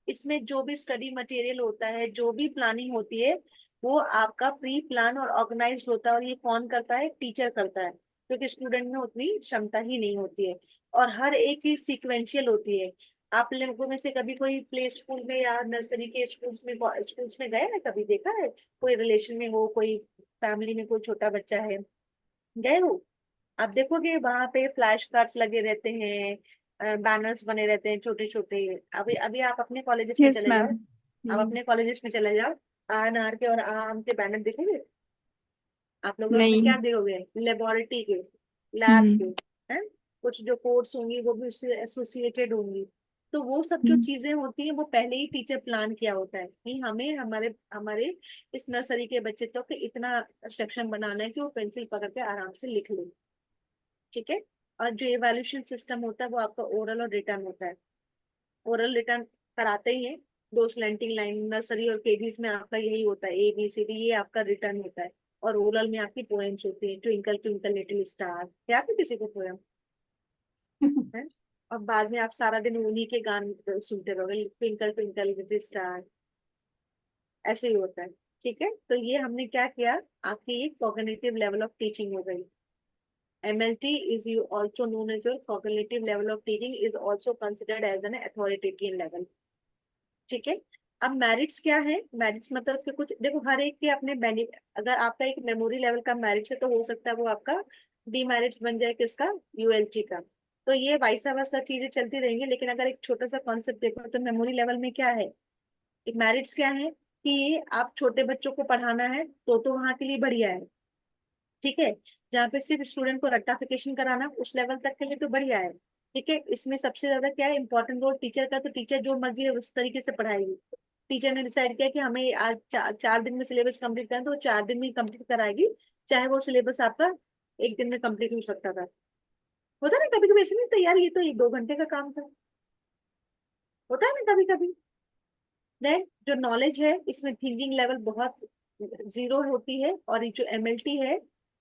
इसमें जो भी स्टडी मटेरियल होता है, जो भी प्लानिंग होती है, वो आपका प्री प्लान और ऑर्गेनाइज्ड होता है। और ये कौन करता है, टीचर करता है, क्योंकि स्टूडेंट में उतनी क्षमता ही नहीं होती है। और हर एक चीज सीक्वेंशियल होती है। आप लोगों में से कभी कोई प्ले स्कूल में या नर्सरी के स्कूल्स में गए ना, कभी देखा है, कोई रिलेशन में हो, कोई फैमिली में कोई छोटा बच्चा है, गए हो, आप देखोगे वहां पे फ्लैश कार्ड्स लगे रहते हैं, बैनर्स बने रहते हैं छोटे छोटे। अभी अभी आप अपने कॉलेजेस में यस चले मैम। जाओ, आप अपने कॉलेजेस में चले जाओ, अनार के और आम के बैनर दिखेंगे आप लोग अपने, नहीं। क्या देखोगे, लेबोरेटरी के, लैब के, हम्म। हैं, कुछ जो कोर्स होंगी वो भी उससे एसोसिएटेड होंगी। तो वो सब जो हम्म। चीजें होती हैं वो पहले ही टीचर प्लान किया होता है कि हमें हमारे हमारे इस नर्सरी के बच्चे तक इतना सेक्शन बनाना है कि वो पेंसिल पकड़ के आराम से लिख ले, ठीक है। और जो इवैल्यूएशन सिस्टम होता है वो आपका ओरल और रिटर्न होता है। ओरल रिटर्न कराते ही है, दो स्लैंटिंग लाइन, नर्सरी और केजीज में आपका यही होता है, ABCD, ये आपका रिटर्न होता है। और ओरल में आपकी पोएम्स होती है, ट्विंकल ट्विंकल लिटिल स्टार, याद है किसी को पोएम है। और बाद में आप सारा दिन उन्हीं के गाने सुनते रहोगे, ट्विंकल ट्विंकल लिटिल स्टार, ऐसे ही होता है, ठीक है। तो ये हमने क्या किया, आपकी एक कॉग्निटिव लेवल ऑफ टीचिंग हो गई। MLT is you also known as your cognitive level of teaching is also considered as an authoritarian level, ठीक है। अब मेरिट्स क्या है, मेरिट्स मतलब कि कुछ देखो, हर एक के अपने बेनिफिट। अगर आपका एक मेमोरी लेवल का मेरिट्स है तो हो सकता है वो आपका डीमेरिट्स बन जाए, किसका, ULT का। तो ये वैसा वैसा चीजें चलती रहेंगी। लेकिन अगर एक छोटा सा कॉन्सेप्ट देखो तो मेमोरी लेवल में क्या है, एक मेरिट्स क्या है कि आप छोटे बच्चों को पढ़ाना है तो वहां के लिए बढ़िया है, ठीक है। जहाँ पे सिर्फ स्टूडेंट को रट्टाफिकेशन कराना, उस लेवल तक के लिए तो बढ़िया है, ठीक है। इसमें सबसे ज्यादा क्या है, इंपॉर्टेंट रोल टीचर का। तो टीचर जो मर्जी है उस तरीके से पढ़ाएगी। टीचर ने डिसाइड किया कि हमें आज 4 दिन में सिलेबस कंप्लीट करना, तो वो 4 दिन में कंप्लीट कराएगी, चाहे वो सिलेबस आपका एक दिन में कंप्लीट हो सकता था। होता है ना कभी कभी ऐसे, नहीं तो यार ये तो 1-2 घंटे का काम था, होता है ना कभी कभी। देन जो नॉलेज है, इसमें थिंकिंग लेवल बहुत जीरो होती है। और ये जो MLT है,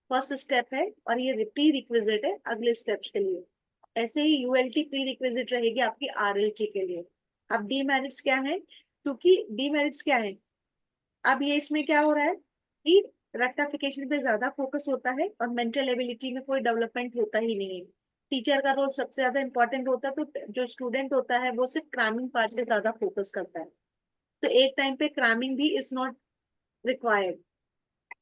फर्स्ट स्टेप है, और ये प्री रिक्विजिट है अगले स्टेप्स के लिए। ऐसे ही ULT प्री रिक्विजिट रहेगी आपकी RLT के लिए। अब डीमेरिट्स क्या है, क्योंकि डीमेरिट्स क्या है, अब ये इसमें क्या हो रहा है कि रेक्टिफिकेशन पे ज्यादा फोकस होता है और मेंटल एबिलिटी में कोई डेवलपमेंट होता ही नहीं है। टीचर का रोल सबसे ज्यादा इंपॉर्टेंट होता है, तो जो स्टूडेंट होता है वो सिर्फ क्रैमिंग पार्ट पे ज्यादा फोकस करता है। तो एक टाइम पे क्रैमिंग भी इज नॉट रिक्वायर्ड।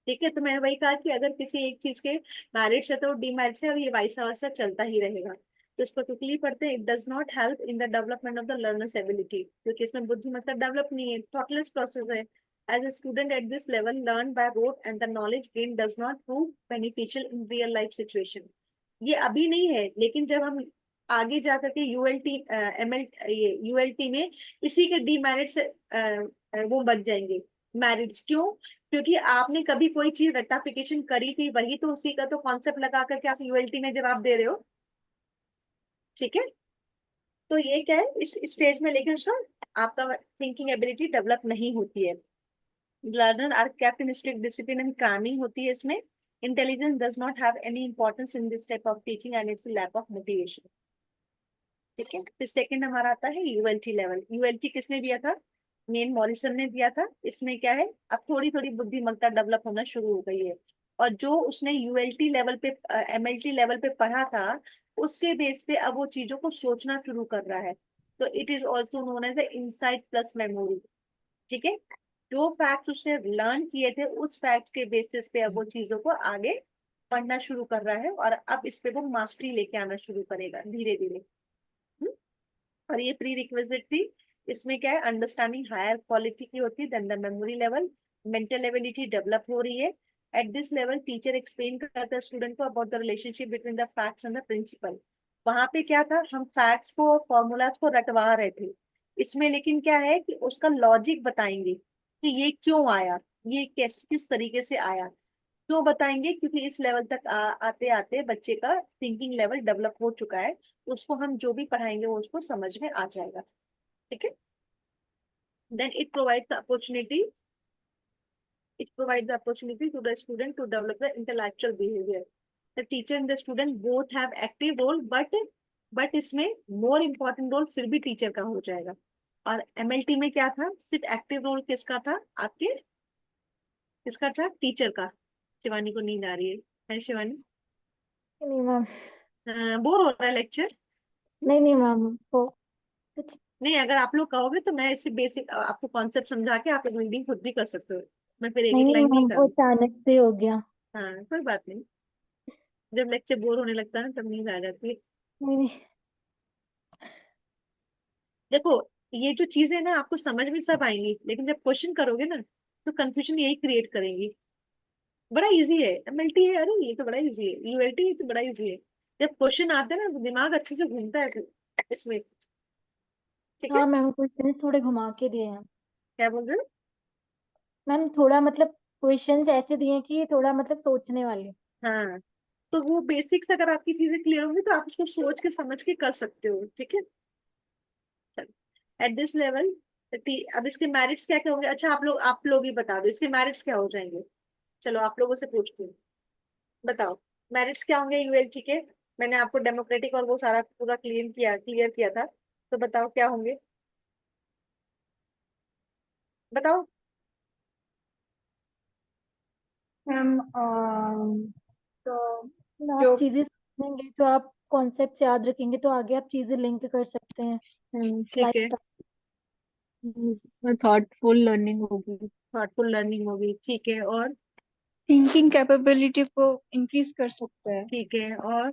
ठीक है, तो मैंने वही कहा कि अगर किसी एक चीज के मेरिट्स है तो डीमेरिट्स है, और ये वाइस वर्सा चलता ही रहेगा। तो इसको क्विकली पढ़ते हैं। It does not help in the development of the learner's ability, क्योंकि इसमें बुद्धिमत्ता डेवलप नहीं है, थॉटलेस प्रोसेस है। As a student at this level learn by rote and the knowledge gained does not prove beneficial in real life situation। ये अभी नहीं है, लेकिन जब हम आगे जा करके यूएलटी एमएल ये यूएलटी में इसी के डीमेरिट्स वो बच जाएंगे मेरिट्स। क्यों? क्योंकि आपने कभी कोई चीज रेक्टिफिकेशन करी थी, वही तो उसी का तो कॉन्सेप्ट लगा करके आप यूएलटी में जवाब दे रहे हो। ठीक है, तो ये क्या है इस स्टेज में, लेकिन उसका आपका थिंकिंग एबिलिटी डेवलप नहीं होती है। Learner are kept in strict discipline and cramming होती है इसमें। Intelligence does not have any importance in this type of teaching and it's lack of motivation. ठीक है, फिर सेकंड हमारा आता है यूएलटी लेवल। यूएलटी किसने दिया था? मेन मॉरिसन ने दिया था। इसमें क्या है, अब थोड़ी थोड़ी बुद्धिमत्ता डेवलप होना शुरू हो गई है, और जो उसने यूएलटी लेवल पे एमएलटी लेवल पे पढ़ा था उसके बेस पे अब वो चीजों को सोचना शुरू कर रहा है। तो it is also known as insight plus memory. ठीक है, जो फैक्ट उसने लर्न किए थे उस फैक्ट्स के बेसिस पे अब वो चीजों को आगे पढ़ना शुरू कर रहा है, और अब इस पे वो मास्टरी लेके आना शुरू करेगा धीरे धीरे। और ये प्री रिक्विजिट थी। इसमें क्या है, अंडरस्टैंडिंग हायर क्वालिटी की होती है than the memory level. Mental ability develop हो रही है। At this level teacher explain करता है स्टूडेंट को about the relationship between the facts and the principle. वहां पे क्या था, हम फैक्ट्स को और फॉर्मूलाज को रटवा रहे थे। इसमें लेकिन क्या है कि उसका लॉजिक बताएंगे कि ये क्यों आया, ये किस तरीके से आया। क्यों बताएंगे? क्योंकि इस लेवल तक आते आते बच्चे का थिंकिंग लेवल डेवलप हो चुका है, तो उसको हम जो भी पढ़ाएंगे वो उसको समझ में आ जाएगा। ठीक है, then it provides the opportunity to the student to develop the intellectual behavior. The teacher and the student both have active role, but इसमें more important role फिर भी टीचर का हो जाएगा। और एमएलटी में क्या था, सिर्फ एक्टिव रोल किसका था आपके, किसका था? टीचर का। शिवानी को नींद आ रही है शिवानी? नहीं मैम। बोर हो रहा है लेक्चर? नहीं नहीं मैम, वो कुछ नहीं, अगर आप लोग कहोगे तो मैं इसे बेसिक आपको कॉन्सेप्ट समझा के आप रीडिंग खुद भी कर सकते हो। मैं फिर एक एक नहीं लाइन नहीं मैम, वो करूँ। अचानक से हो गया। हाँ, कोई बात नहीं। जब लेक्चर बोर होने लगता है ना तब नींद आ जाती है। नहीं नहीं। देखो, ये जो चीजें ना आपको समझ में सब आएंगी, लेकिन जब क्वेश्चन करोगे ना तो कंफ्यूजन यही क्रिएट करेंगी। बड़ा इजी है, एमएलटी है, अरे ये तो बड़ा इजी है, यूएलटी है तो बड़ा इजी है। जब क्वेश्चन आते हैं ना तो दिमाग अच्छे से घूमता है इसमें। ठीक है, हाँ मैम, क्वेश्चंस थोड़े घुमा के दिए हैं। क्या बोल रहे हो? मैम थोड़ा मतलब क्वेश्चंस ऐसे दिए हैं कि थोड़ा मतलब सोचने वाले। हाँ, तो वो बेसिक्स अगर आपकी चीजें क्लियर होंगी तो आप उसको सोच के समझ के कर सकते हो। ठीक है, एट दिस लेवल। अब इसके मेरिट्स क्या क्या होंगे? अच्छा, आप लोग ही बता दो इसके मेरिट्स क्या हो जाएंगे। चलो आप लोगों से पूछती हूँ, बताओ मेरिट्स क्या होंगे यूएलटी के। मैंने आपको डेमोक्रेटिक और वो सारा पूरा क्लियर किया था, तो बताओ क्या होंगे, बताओ। मैम तो तो आप जो चीजें समझेंगे तो आप कॉन्सेप्ट याद रखेंगे तो आगे आप चीजें लिंक कर सकते हैं। ठीक है, लाइक थॉटफुल लर्निंग होगी, थॉटफुल लर्निंग होगी। ठीक है, और? थिंकिंग कैपेबिलिटी को इंक्रीज कर सकता है। ठीक है, और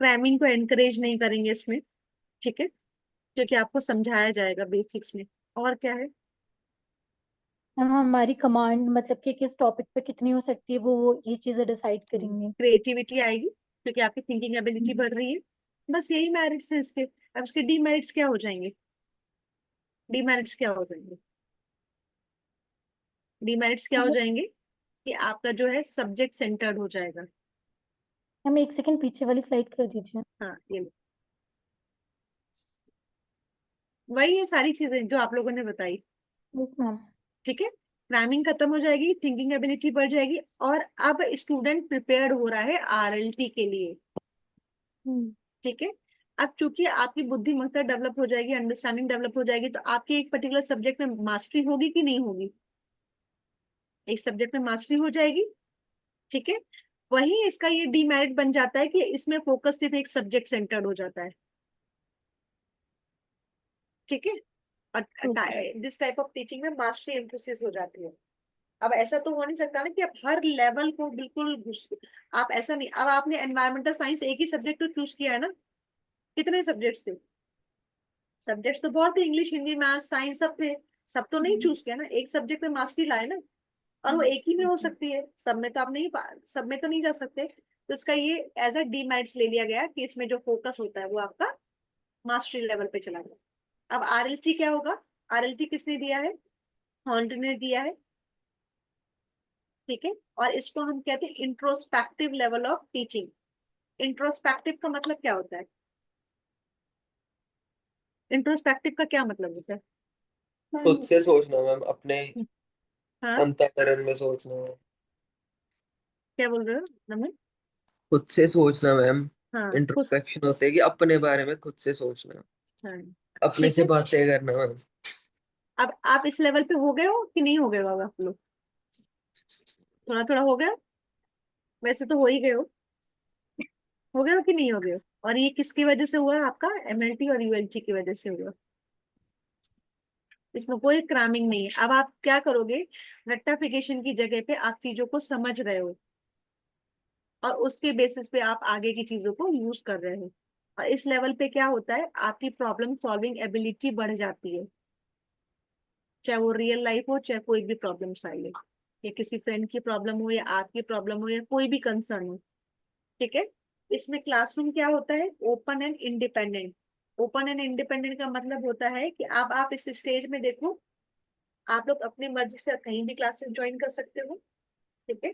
क्रैमिंग को एनकरेज नहीं करेंगे इसमें। ठीक है, क्योंकि आपको समझाया जाएगा बेसिक्स में। और क्या है? हम हमारी कमांड मतलब कि किस टॉपिक पे कितनी हो सकती है वो ये चीजें डिसाइड करेंगे। क्रिएटिविटी आएगी क्योंकि आपकी थिंकिंग एबिलिटी बढ़ रही है। बस यही मेरिट्स है इसके। अब इसके डीमेरिट्स क्या हो जाएंगे? डीमेरिट्स क्या हो जाएंगे? डीमेरिट्स क्या हो मतलब जाएंगे कि आपका जो है सब्जेक्ट सेंटर्ड हो जाएगा। हम एक सेकंड पीछे वाली स्लाइड कर दीजिए। हाँ, ये लो। वही है सारी चीजें जो आप लोगों ने बताई। Yes ma'am. ठीक है, क्रैमिंग खत्म हो जाएगी, थिंकिंग एबिलिटी बढ़ जाएगी, और अब स्टूडेंट प्रिपेयर्ड हो रहा है आरएलटी के लिए। हम्म। ठीक है, अब चूंकि आपकी बुद्धिमत्ता डेवलप हो जाएगी, अंडरस्टैंडिंग डेवलप हो जाएगी, तो आपकी एक पर्टिकुलर सब्जेक्ट में मास्टरी होगी कि नहीं होगी? एक सब्जेक्ट में मास्टरी हो जाएगी, ठीक है। वही इसका ये डीमेरिट बन जाता है कि इसमें फोकस सिर्फ एक सब्जेक्ट सेंटर्ड हो जाता है, ठीक है। और दिस टाइप ऑफ टीचिंग में मास्टरी एम्फोसिस हो जाती है। अब ऐसा तो हो नहीं सकता ना कि आप हर लेवल को बिल्कुल आप ऐसा नहीं। अब आपने एनवायरमेंटल साइंस एक ही सब्जेक्ट तो चूज किया है ना, कितने सब्जेक्ट थे? सब्जेक्ट तो बहुत थे, इंग्लिश, हिंदी, मैथ, साइंस सब थे। सब तो नहीं चूज किया ना, एक सब्जेक्ट में मास्टरी लाए ना। और वो एक ही में हो सकती है, सब में तो आप नहीं सब में तो नहीं जा सकते। तो इसका ये एज अ डीमेरिट्स ले लिया गया कि इसमें जो फोकस होता है वो आपका मास्टरी लेवल पे चला गया। अब आरएलटी क्या होगा? आरएलटी किसने दिया है? हॉन्ट ने दिया है, ठीक है। और इसको हम कहते हैं introspective level of teaching. Introspective का मतलब क्या होता है? इंट्रोस्पेक्टिव का क्या मतलब होता है? खुद से सोचना मैम, अपने हाँ, अंतःकरण में सोचना मैम। क्या बोल रहे हो नमन? खुद से सोचना मैम। हाँ, खुश। इंट्रोस्पेक्शन होते है कि अपने बारे में खुद से सोचना, हाँ, अपने ठीक से है। बातें करना मैम। अब आप इस लेवल पे हो गए हो कि नहीं हो गए हो? अब आप लोग थोड़ा थोड़ा हो गए हो? वैसे तो हो ही गए हो गए हो कि नहीं हो गए हो? और ये किसकी वजह से हुआ? आपका एमएलटी और यूएलटी की वजह से हुआ। इसमें कोई क्रैमिंग नहीं है। अब आप क्या करोगे? रट्टाफिकेशन की जगह पे आप चीजों को समझ रहे हो और उसके बेसिस पे आप आगे की चीजों को यूज कर रहे हो। और इस लेवल पे क्या होता है, आपकी प्रॉब्लम सॉल्विंग एबिलिटी बढ़ जाती है, चाहे वो रियल लाइफ हो, चाहे कोई भी प्रॉब्लम्स आई है, या किसी फ्रेंड की प्रॉब्लम हो, या आपकी प्रॉब्लम हो, या कोई भी कंसर्न हो, ठीक है। इसमें क्लासरूम क्या होता है? Open and independent. Open and independent का मतलब होता है कि अब आप इस स्टेज में देखो, आप लोग अपनी मर्जी से कहीं भी क्लासेस ज्वाइन कर सकते हो, ठीक है।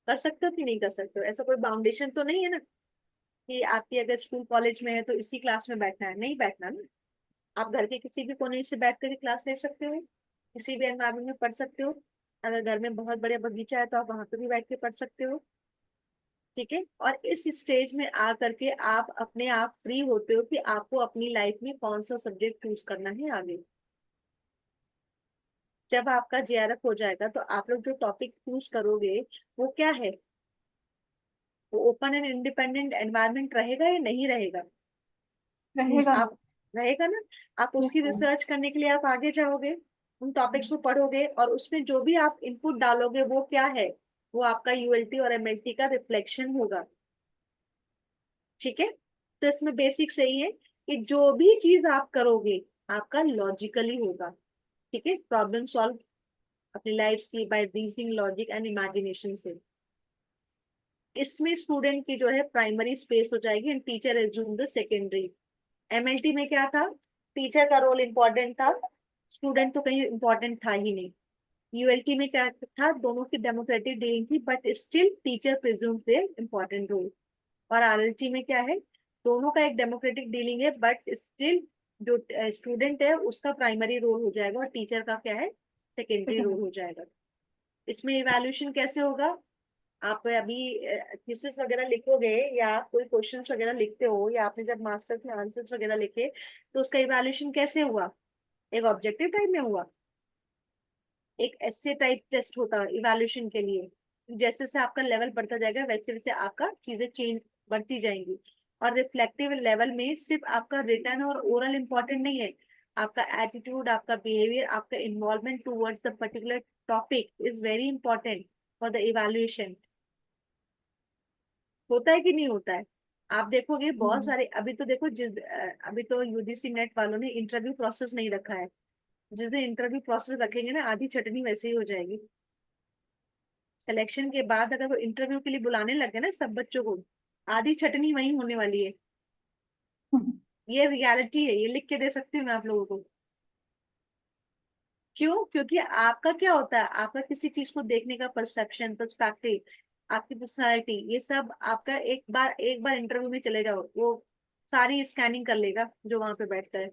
कर सकते हो कि नहीं कर सकते हो? ऐसा कोई बाउंडेशन तो नहीं है ना कि आपकी अगर स्कूल कॉलेज में है तो इसी क्लास में बैठना है, नहीं बैठना ना। आप घर के किसी भी कोने से बैठ कर क्लास ले सकते हो, किसी भी एनवायरमेंट में पढ़ सकते हो। अगर घर में बहुत बड़े बगीचा है तो आप वहां पे भी बैठ के पढ़ सकते हो, ठीक है। और इस स्टेज में आ करके आप अपने आप फ्री होते हो कि आपको अपनी लाइफ में कौन सा सब्जेक्ट चूज करना है आगे। जब आपका जेआरएफ हो जाएगा तो आप लोग जो टॉपिक चूज करोगे वो क्या है? वो ओपन एंड इंडिपेंडेंट एनवायरनमेंट रहेगा या नहीं रहेगा? रहेगा। आप रहेगा ना। आप यस उसकी मैम। रिसर्च करने के लिए आप आगे जाओगे, उन टॉपिक्स को पढ़ोगे, और उसमें जो भी आप इनपुट डालोगे वो क्या है? वो आपका यूएलटी और एमएलटी का रिफ्लेक्शन होगा, ठीक है। तो इसमें बेसिक सही है कि जो भी चीज आप करोगे आपका लॉजिकली होगा, ठीक है। प्रॉब्लम सॉल्व अपनी लाइफ की by reasoning, logic and imagination से। इसमें स्टूडेंट की जो है प्राइमरी स्पेस हो जाएगी and teacher assume the secondary. MLT में क्या था? टीचर का रोल इंपॉर्टेंट था, स्टूडेंट तो कहीं इंपॉर्टेंट था ही नहीं। यूएलटी में क्या था? दोनों की डेमोक्रेटिक डीलिंग थी, but still teacher presume their important role. और आरएलटी में क्या है? दोनों का एक डेमोक्रेटिक डीलिंग है, बट स्टिल जो स्टूडेंट है उसका प्राइमरी रोल हो जाएगा और टीचर का क्या है? सेकेंडरी रोल हो जाएगा। इसमें इवैल्यूएशन कैसे होगा? आप अभी थीसिस वगैरह लिखोगे या कोई क्वेश्चंस वगैरह लिखते हो, या आपने जब मास्टर्स में आंसर्स वगैरह लिखे, तो उसका इवैल्यूएशन कैसे हुआ? एक ऑब्जेक्टिव टाइप में हुआ, एक एस्से टाइप टेस्ट होता है इवैल्यूएशन के लिए। जैसे जैसे आपका लेवल बढ़ता जाएगा वैसे वैसे आपका चीजें चेंज बढ़ती जाएंगी। और रिफ्लेक्टिव लेवल में सिर्फ आपका रिटर्न और ओरल इंपॉर्टेंट नहीं है, आपका एटीट्यूड, आपका बिहेवियर, आपका involvement towards the particular topic is very important for the evaluation. होता है कि नहीं होता है? आप देखोगे बहुत सारे, अभी तो देखो अभी तो यूजीसी नेट वालों ने इंटरव्यू प्रोसेस नहीं रखा है। जिस दिन इंटरव्यू प्रोसेस रखेंगे ना, आधी चटनी वैसे ही हो जाएगी। सिलेक्शन के बाद अगर वो इंटरव्यू के लिए बुलाने लगे ना सब बच्चों को, आधी चटनी वही होने वाली है। ये रियलिटी है, ये लिख के दे सकती हूँ मैं आप लोगों को। क्यों? क्योंकि आपका क्या होता है, आपका किसी चीज को देखने का परसेप्शन, पर्सपेक्टिव, आपकी पर्सनालिटी, ये सब आपका एक बार इंटरव्यू में चले जाओ वो सारी स्कैनिंग कर लेगा जो वहां पे बैठता है,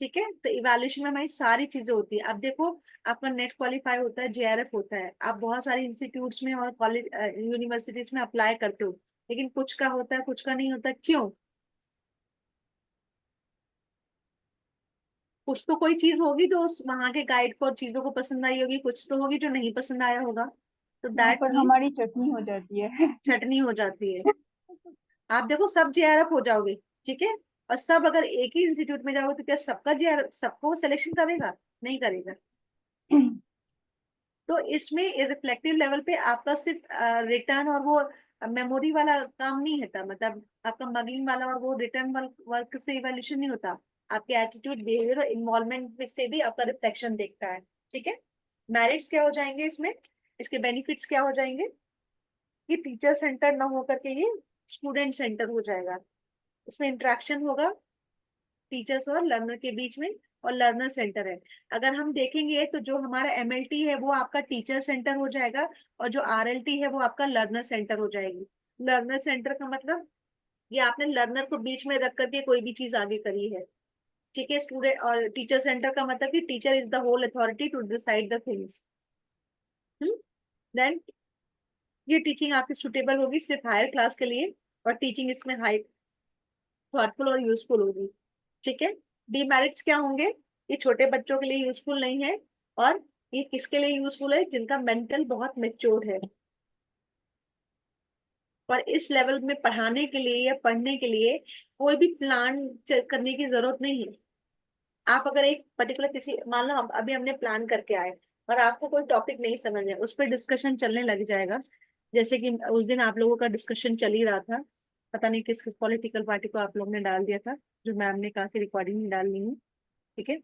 ठीक है। तो इवैल्यूएशन में हमारी सारी चीजें होती है। अब देखो, आपका नेट क्वालिफाई होता है, जेआरएफ होता है, आप बहुत सारे इंस्टीट्यूट्स में और कॉलेज यूनिवर्सिटीज में अप्लाई करते हो, लेकिन कुछ का होता है, कुछ का नहीं होता। क्यों? कुछ तो कोई चीज होगी जो उस वहां के गाइड को और चीजों को पसंद आई होगी, कुछ तो होगी जो नहीं पसंद आया होगा। तो वहां दैट पर मीन्स हमारी चटनी हो जाती है। चटनी हो जाती है। आप देखो सब जेआरएफ हो जाओगे, ठीक है, और सब अगर एक ही इंस्टीट्यूट में जाओगे तो क्या सबका जेआरएफ सबको सिलेक्शन करेगा? नहीं करेगा। तो इसमें रिफ्लेक्टिव लेवल पे आपका सिर्फ रिटर्न और वो मेमोरी वाला काम नहीं होता, मतलब आपका मगिंग वाला और वो रिटर्न वर्क से इवैल्यूएशन नहीं होता। आपके एटीट्यूड, बिहेवियर और इन्वॉल्वमेंट से भी आपका रिफ्लेक्शन देखता है। ठीक है। मेरिट्स क्या हो जाएंगे इसमें, इसके बेनिफिट्स क्या हो जाएंगे कि टीचर सेंटर ना होकर के ये स्टूडेंट सेंटर हो जाएगा। इसमें इंटरेक्शन होगा टीचर्स और लर्नर के बीच में, और लर्नर सेंटर है। अगर हम देखेंगे तो जो हमारा एमएलटी है वो आपका टीचर सेंटर हो जाएगा, और जो आरएलटी है वो आपका लर्नर सेंटर हो जाएगी। लर्नर सेंटर का मतलब ये आपने लर्नर को बीच में रख करके कोई भी चीज आगे करी है। ठीक है। स्टूडेंट और टीचर सेंटर का मतलब कि teacher is the whole authority to decide the things. Then ये टीचिंग आपकी सुटेबल होगी सिर्फ हायर क्लास के लिए, और टीचिंग इसमें हाई थॉटफुल और यूजफुल होगी। ठीक है। डीमेरिट्स क्या होंगे? ये छोटे बच्चों के लिए यूजफुल नहीं है, और ये किसके लिए यूजफुल है? जिनका मेंटल बहुत मेच्योर है। और इस लेवल में पढ़ाने के लिए या पढ़ने के लिए कोई भी प्लान करने की जरूरत नहीं है। आप अगर एक पर्टिकुलर किसी, मान लो अभी हमने प्लान करके आए और आपको कोई टॉपिक नहीं समझ है, उस पर डिस्कशन चलने लग जाएगा। जैसे कि उस दिन आप लोगों का डिस्कशन चल ही रहा था, पता नहीं किस पॉलिटिकल पार्टी को आप लोग ने डाल दिया था, जो मैम ने कहा कि रिकॉर्डिंग नहीं डालनी है। ठीक है।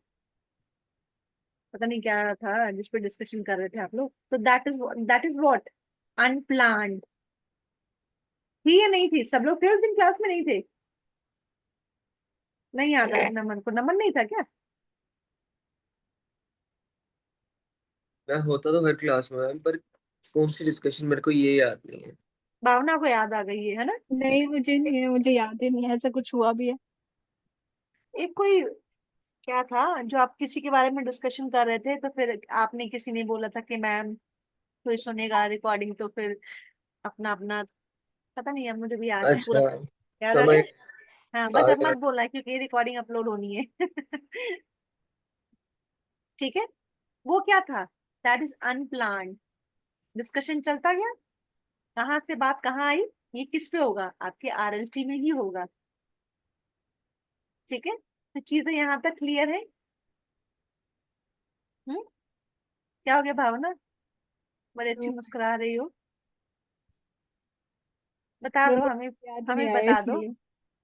पता नहीं क्या था जिस पर डिस्कशन कर रहे थे आप लोग। तो दैट इज व्हाट अनप्लान्ड। थी या नहीं थी? सब लोग थे उस दिन क्लास में? नहीं थे? नहीं याद है नमन को? नमन नहीं था क्या? मैं होता तो हर क्लास में मैम, पर कौन सी डिस्कशन मेरे को ये याद नहीं है। भावना को याद आ गई है ना? नहीं, मुझे नहीं है, मुझे याद ही नहीं है ऐसा कुछ हुआ भी है। एक कोई क्या था जो आप किसी के बारे में डिस्कशन कर रहे थे, तो फिर आपने, किसी ने बोला था कि मैम कोई सुनेगा रिकॉर्डिंग, तो फिर अपना अपना, पता नहीं है, मुझे भी याद नहीं पूरा। अच्छा, याद आ समय गया? हाँ, बस आ अब गया। मत बोलना क्योंकि रिकॉर्डिंग अपलोड होनी है। ठीक है। वो क्या था? That is unplanned. डिस्कशन चलता गया, कहाँ से बात कहाँ आई, ये किस पे होगा? आपके आरएलटी में ही होगा। ठीक है। तो चीजें यहाँ तक क्लियर है? हम्म। क्या हो गया भावना? बड़ी अच्छी तो मुस्कुरा रही हो। बता मेरे दो को हमें, याद नहीं हमें आया बता दो। इसलिए।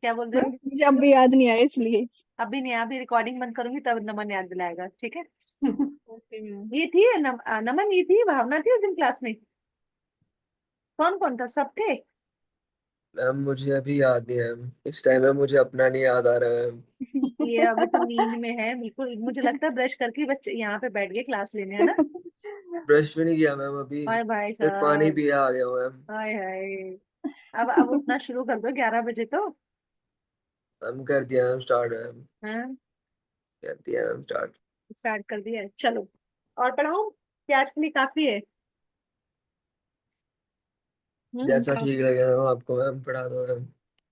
क्या बोल रहे हो? मुझे अब भी याद नहीं आया इसलिए। अभी नहीं, अभी रिकॉर्डिंग बंद करूंगी तब नमन याद दिलाएगा। ठीक है। Okay ma'am. ये थी नमन, ये थी भावना, थी उस दिन क्लास में? कौन कौन था? सब थे? मैम मुझे अभी याद नहीं है मैम। इस टाइम में मुझे अपना नहीं याद आ रहा है मैम। ये अभी तो नींद में है बिल्कुल, मुझे लगता है ब्रश करके बच्चे यहाँ पे बैठ गए क्लास लेने, है ना? ब्रश भी नहीं किया मैम अभी, हाय भाई सिर्फ पानी साहब। पिया आ गया हूँ मैम। हाय हाय। अब उठना शुरू कर दो 11 बजे तो। मैम कर दिया मैम स्टार्ट मैम। हाँ, कर दिया मैम स्टार्ट। स्टार्ट कर दिया है। चलो, और पढ़ाऊं कि आज के लिए काफी है? जैसा काफी। ठीक लगे मैम आपको, मैम पढ़ा दो मैम।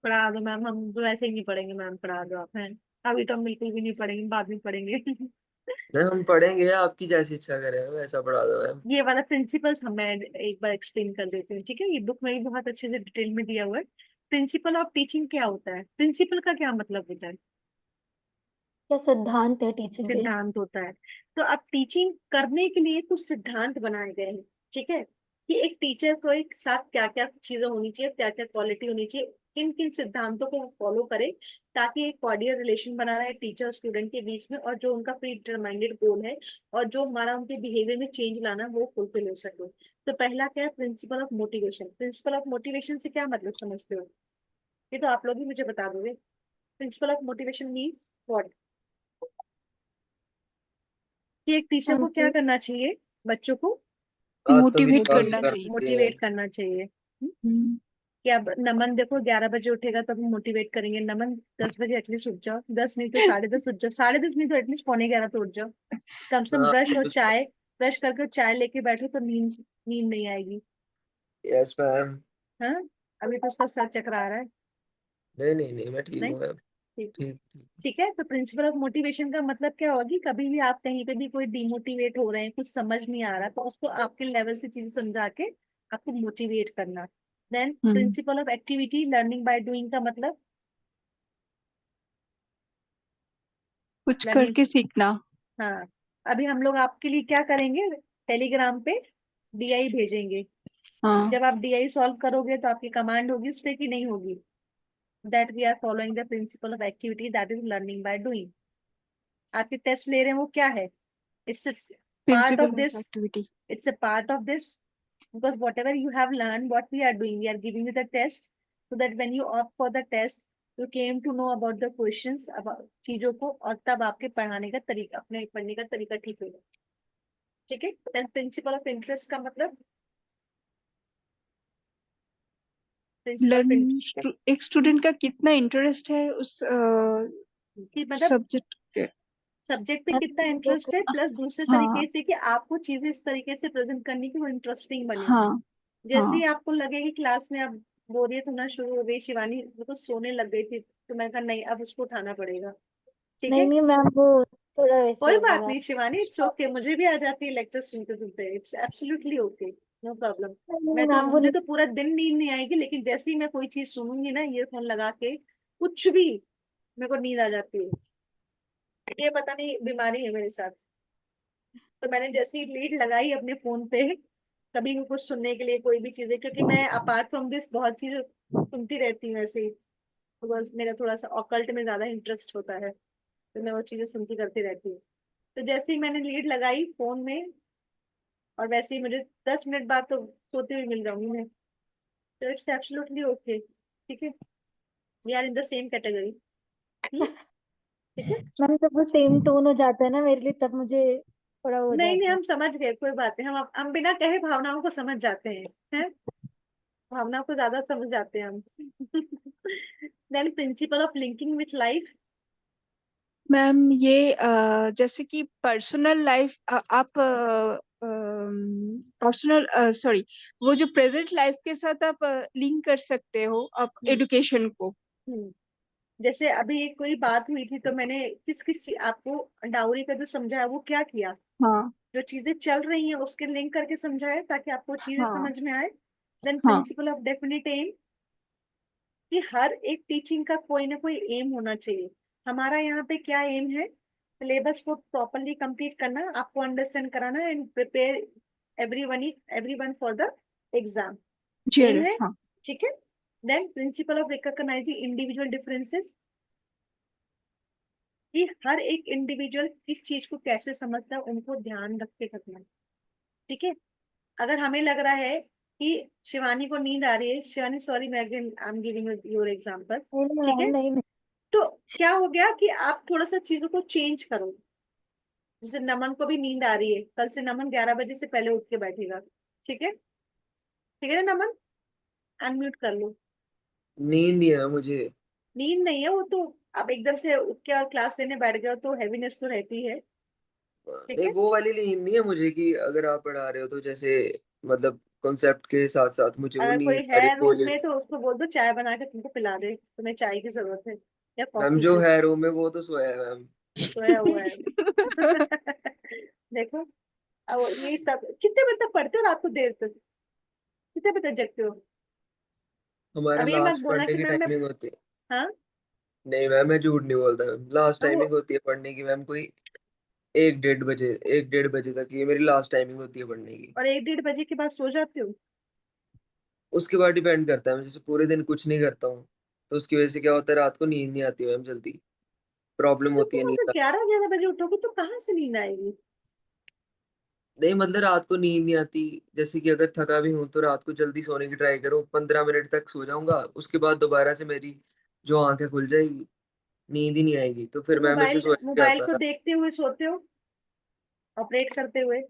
पढ़ा दो मैम, हम तो वैसे ही नहीं पढ़ेंगे मैम, पढ़ा दो आप हैं। अभी तो हम बिल्कुल भी नहीं पढ़ेंगे, बाद में पढ़ेंगे। नहीं हम पढ़ेंगे, आपकी जैसी इच्छा करें मैम, ऐसा पढ़ा दो मैम। ये वाला प्रिंसिपल्स हम, मैं एक बार एक्सप्लेन कर देती हूँ। ठीक है। ये बुक में भी बहुत अच्छे से डिटेल में दिया हुआ है। प्रिंसिपल ऑफ टीचिंग क्या होता है? प्रिंसिपल का क्या मतलब होता है? क्या सिद्धांत है टीचिंग के? सिद्धांत होता है। तो अब टीचिंग करने के लिए कुछ सिद्धांत बनाए गए हैं। ठीक है। कि एक टीचर को एक साथ क्या क्या चीजें होनी चाहिए, क्या क्या क्वालिटी होनी चाहिए, किन किन सिद्धांतों को फॉलो करे, ताकि एक कॉर्डियल रिलेशन बना रहे टीचर स्टूडेंट के बीच में, और जो उनका प्री डिटरमाइंडेड गोल है और जो हमारा उनके बिहेवियर में चेंज लाना है, वो फुलफिल हो सके। तो पहला क्या है? Principle of motivation. Principle of motivation से क्या मतलब समझते हो? ये तो आप लोग ही मुझे बता दोगे। Principle of motivation mean what? कि एक टीचर को क्या हमको करना चाहिए? बच्चों को मोटिवेट आत्मविश्वास करना करना चाहिए। चाहिए मैम। मोटिवेट करना चाहिए। हम्म। कि अब नमन देखो 11 बजे उठेगा तब हम मोटिवेट करेंगे, नमन 10 बजे एटलीस्ट उठ जाओ, 10 नहीं तो 10:30 उठ जाओ, 10:30 नहीं तो एटलीस्ट 11:45 तो उठ जाओ। कम से कम हाँ ब्रश और बिल्कुल। चाय, ब्रश करके चाय लेके बैठो तो नींद नींद नहीं आएगी। Yes ma'am. हाँ। अभी तो उसका सर चकरा रहा है। नहीं नहीं नहीं, मैं ठीक नहीं, हूँ मैम। ठीक है। ठीक ठीक। ठीक है, तो प्रिंसिपल ऑफ मोटिवेशन का मतलब क्या होगी, कभी भी आप कहीं पे भी कोई डिमोटिवेट हो रहे हैं, कुछ समझ नहीं आ रहा, तो उसको आपके लेवल से चीजें समझा के आपको मोटिवेट करना। Then hmm principle of activity learning by doing का मतलब कुछ लर्निंग। करके सीखना। हाँ, अभी हम लोग आपके लिए क्या करेंगे, टेलीग्राम पे डीआई भेजेंगे। हाँ जब आप डीआई सॉल्व करोगे तो आपकी कमांड होगी उस पे कि नहीं होगी, that we are following the principle of activity that is learning by doing. आपके टेस्ट ले रहे हैं वो क्या है, it's part of principle of this, activity. it's a part of this, because whatever you have learned, what we are doing, we are giving you the test, so that when you opt for the test, you came to know about the questions, about चीजों को, और तब आपके पढ़ाने का तरीका, अपने पढ़ने का तरीका ठीक होगा। ठीक है, देन प्रिंसिपल ऑफ इंटरेस्ट का मतलब प्रिंसिपल ऑफ लर्निंग, एक स्टूडेंट का कितना इंटरेस्ट है उस कि मतलब सब्जेक्ट के। सब्जेक्ट पे मैम कितना चीजों इंटरेस्ट को है, प्लस दूसरे हाँ तरीके से कि आपको चीजें इस तरीके से प्रेजेंट करनी कि वो इंटरेस्टिंग बने। हाँ जैसे ही हाँ आपको लगे कि क्लास में अब बोरियत होना शुरू हो गई, शिवानी वो तो सोने लग गई थी, तो मैं कहा नहीं अब उसको उठाना पड़ेगा। ठीक नहीं है, नहीं मैम, वो थोड़ा वैसे कोई हो बात गया। नहीं शिवानी, इट्स ओके, मुझे भी आ जाती है लेक्चर सुनते सुनते, it's absolutely okay, no problem. नहीं मैं तो, मैम वो मुझे तो पूरा दिन नींद नहीं आएगी, लेकिन जैसे ही मैं कोई चीज सुनूंगी ना ईयरफोन लगा के, कुछ भी, मेरे को नींद आ जाती है। ये पता नहीं बीमारी है मेरे साथ। तो मैंने जैसे ही लीड लगाई अपने फोन पे, कभी भी कुछ सुनने के लिए कोई भी चीजें, क्योंकि मैं अपार्ट फ्रॉम दिस बहुत चीजें सुनती रहती हूँ ऐसे ही, बिकॉज मेरा थोड़ा सा ऑकल्ट में ज्यादा इंटरेस्ट होता है, तो मैं वो चीजें सुनती करती रहती हूँ। तो जैसे ही मैंने लीड लगाई फोन में, और वैसे ही मुझे 10 मिनट बाद तो सोते हुए मिल जाऊंगी मैं। तो इट्स एब्सोल्युटली ओके। ठीक है, we are in the same category. ठीक है, मैम जब वो सेम टोन हो जाता है ना मेरे लिए, तब मुझे थोड़ा हो नहीं नहीं जाता है। हम समझ गए, कोई बात नहीं, हम बिना कहे भावनाओं को समझ जाते हैं, भावनाओं को ज्यादा समझ जाते हैं हम। Then principle of linking with life. Ma'am ये जैसे कि पर्सनल लाइफ आप पर्सनल सॉरी, वो जो प्रेजेंट लाइफ के साथ आप लिंक कर सकते हो आप हम्म एडुकेशन को। हम्म। जैसे अभी एक कोई बात हुई थी, तो मैंने किस किस आपको डाउरी का जो समझाया वो क्या किया, हाँ जो चीजें चल रही हैं उसके लिंक करके समझाया ताकि आपको चीजें हाँ समझ में आए। देन हाँ प्रिंसिपल ऑफ डेफिनेट एम, कि हर एक टीचिंग का कोई ना कोई एम होना चाहिए। हमारा यहाँ पे क्या एम है, सिलेबस को प्रॉपरली कंप्लीट करना, आपको अंडरस्टैंड कराना and prepare everyone for the exam, जी एम है। हाँ ठीक है, then principle of recognising individual differences, कि हर एक इंडिविजुअल किस चीज को कैसे समझता है उनको ध्यान रख के करना। ठीक है, अगर हमें लग रहा है कि शिवानी को नींद आ रही है, शिवानी सॉरी मैं again I am giving your example. नहीं नहीं ठीक मैम, है, नहीं नहीं। तो क्या हो गया कि आप थोड़ा सा चीजों को चेंज करो। जैसे नमन को भी नींद आ रही है, कल से नमन 11 बजे से पहले उठ के बैठेगा। ठीक है ना नमन, अनम्यूट कर लो। नींद नहीं है मुझे। नींद नहीं है वो तो, अब एकदम से उठ के और क्लास लेने बैठ गए हो तो हैवीनेस तो रहती है। ठीक नहीं है, वो वाली नींद नहीं है मुझे, कि अगर आप पढ़ा रहे हो तो जैसे मतलब कॉन्सेप्ट के साथ साथ मुझे वो अगर कोई नींद आ रही है रूम पोएट। में तो उसको बोल दो चाय बना के तुमको पिला दे, तुम्हें चाय की जरूरत है या मैम कॉफी जो की। है रूम में वो तो सोया है मैम। सोया हुआ है। देखो, अब ये सब कितने बजे तक पढ़ते हो रात को देर तक, कितने बजे तक जगते हो। हमारा अब ये मत लास्ट बोलना पढ़ने कि की मैम मैं, टाइमिंग होती है। हाँ, नहीं मैम मैं झूठ नहीं बोलता मैम, लास्ट अब वो, टाइमिंग होती है पढ़ने की मैम कोई 1-1:30 बजे, 1-1:30 बजे तक ये मेरी लास्ट टाइमिंग होती है पढ़ने की। और 1-1:30 बजे के बाद सो जाते हो। उसके बाद डिपेंड करता है, मैं जैसे पूरे दिन कुछ नहीं करता हूँ तो उसकी वजह से क्या होता है, रात को नींद नहीं आती मैम जल्दी, प्रॉब्लम तो होती है तुम नींद अगर आने 11-11 बजे उठोगे तो कहाँ से नींद आएगी। में। नहीं मतलब रात को नींद नहीं आती, जैसे कि अगर थका भी हूँ तो रात को जल्दी सोने की ट्राई करो, 15 मिनट तक सो जाऊंगा, उसके बाद दोबारा से मेरी जो आंखें खुल जाएगी, नींद ही नहीं आएगी, तो तो फिर मैं मेरे से मोबाइल सोया नहीं मोबाइल को जाता। देखते हुए सोते हो, ऑपरेट करते हुए।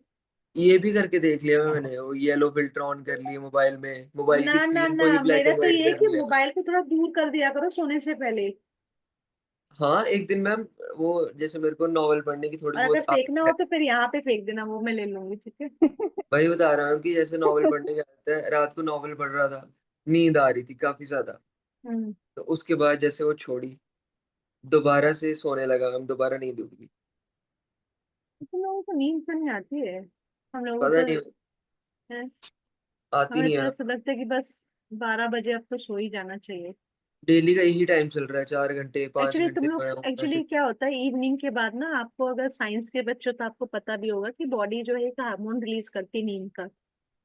ये भी करके देख लिया मैंने, वो येलो फिल्टर ऑन कर लिए मोबाइल में, मोबाइल ना की ना स्क्रीन ना, को ही ब्लैक मेरा एंड तो व्हाइट ये है कर कि लिया। मोबाइल को थोड़ा दूर कर दिया करो सोने से पहले। हाँ एक दिन मैम, वो जैसे मेरे को नॉवल पढ़ने की थोड़ी और अगर बहुत फेंकना आदत हो है, तो फिर यहाँ पे फेंक देना, वो मैं ले लूंगी। ठीक है। वही बता रहा हूँ कि जैसे नॉवल पढ़ने की आदत है, रात को नॉवल पढ़ रहा था, नींद आ रही थी काफी ज्यादा। तो उसके बाद जैसे वो छोड़ी, दोबारा से सोने लगा मैम, दोबारा नींद उड़ गई। तुम लोगों को नींद क्यों नहीं आती है? हम लोगों पता को नहीं, तो है, आती हमें नहीं तो है। ऐसा लगता है कि बस 12 बजे अब तो सो ही जाना चाहिए। डेली का यही टाइम चल रहा है, 4 घंटे 5 घंटे तुम लोग सोया हूँ वैसे। एक्चुअली क्या होता है इवनिंग के बाद ना, आपको अगर साइंस के बच्चे हो तो आपको पता भी होगा कि बॉडी जो है एक हार्मोन रिलीज करती है नींद का।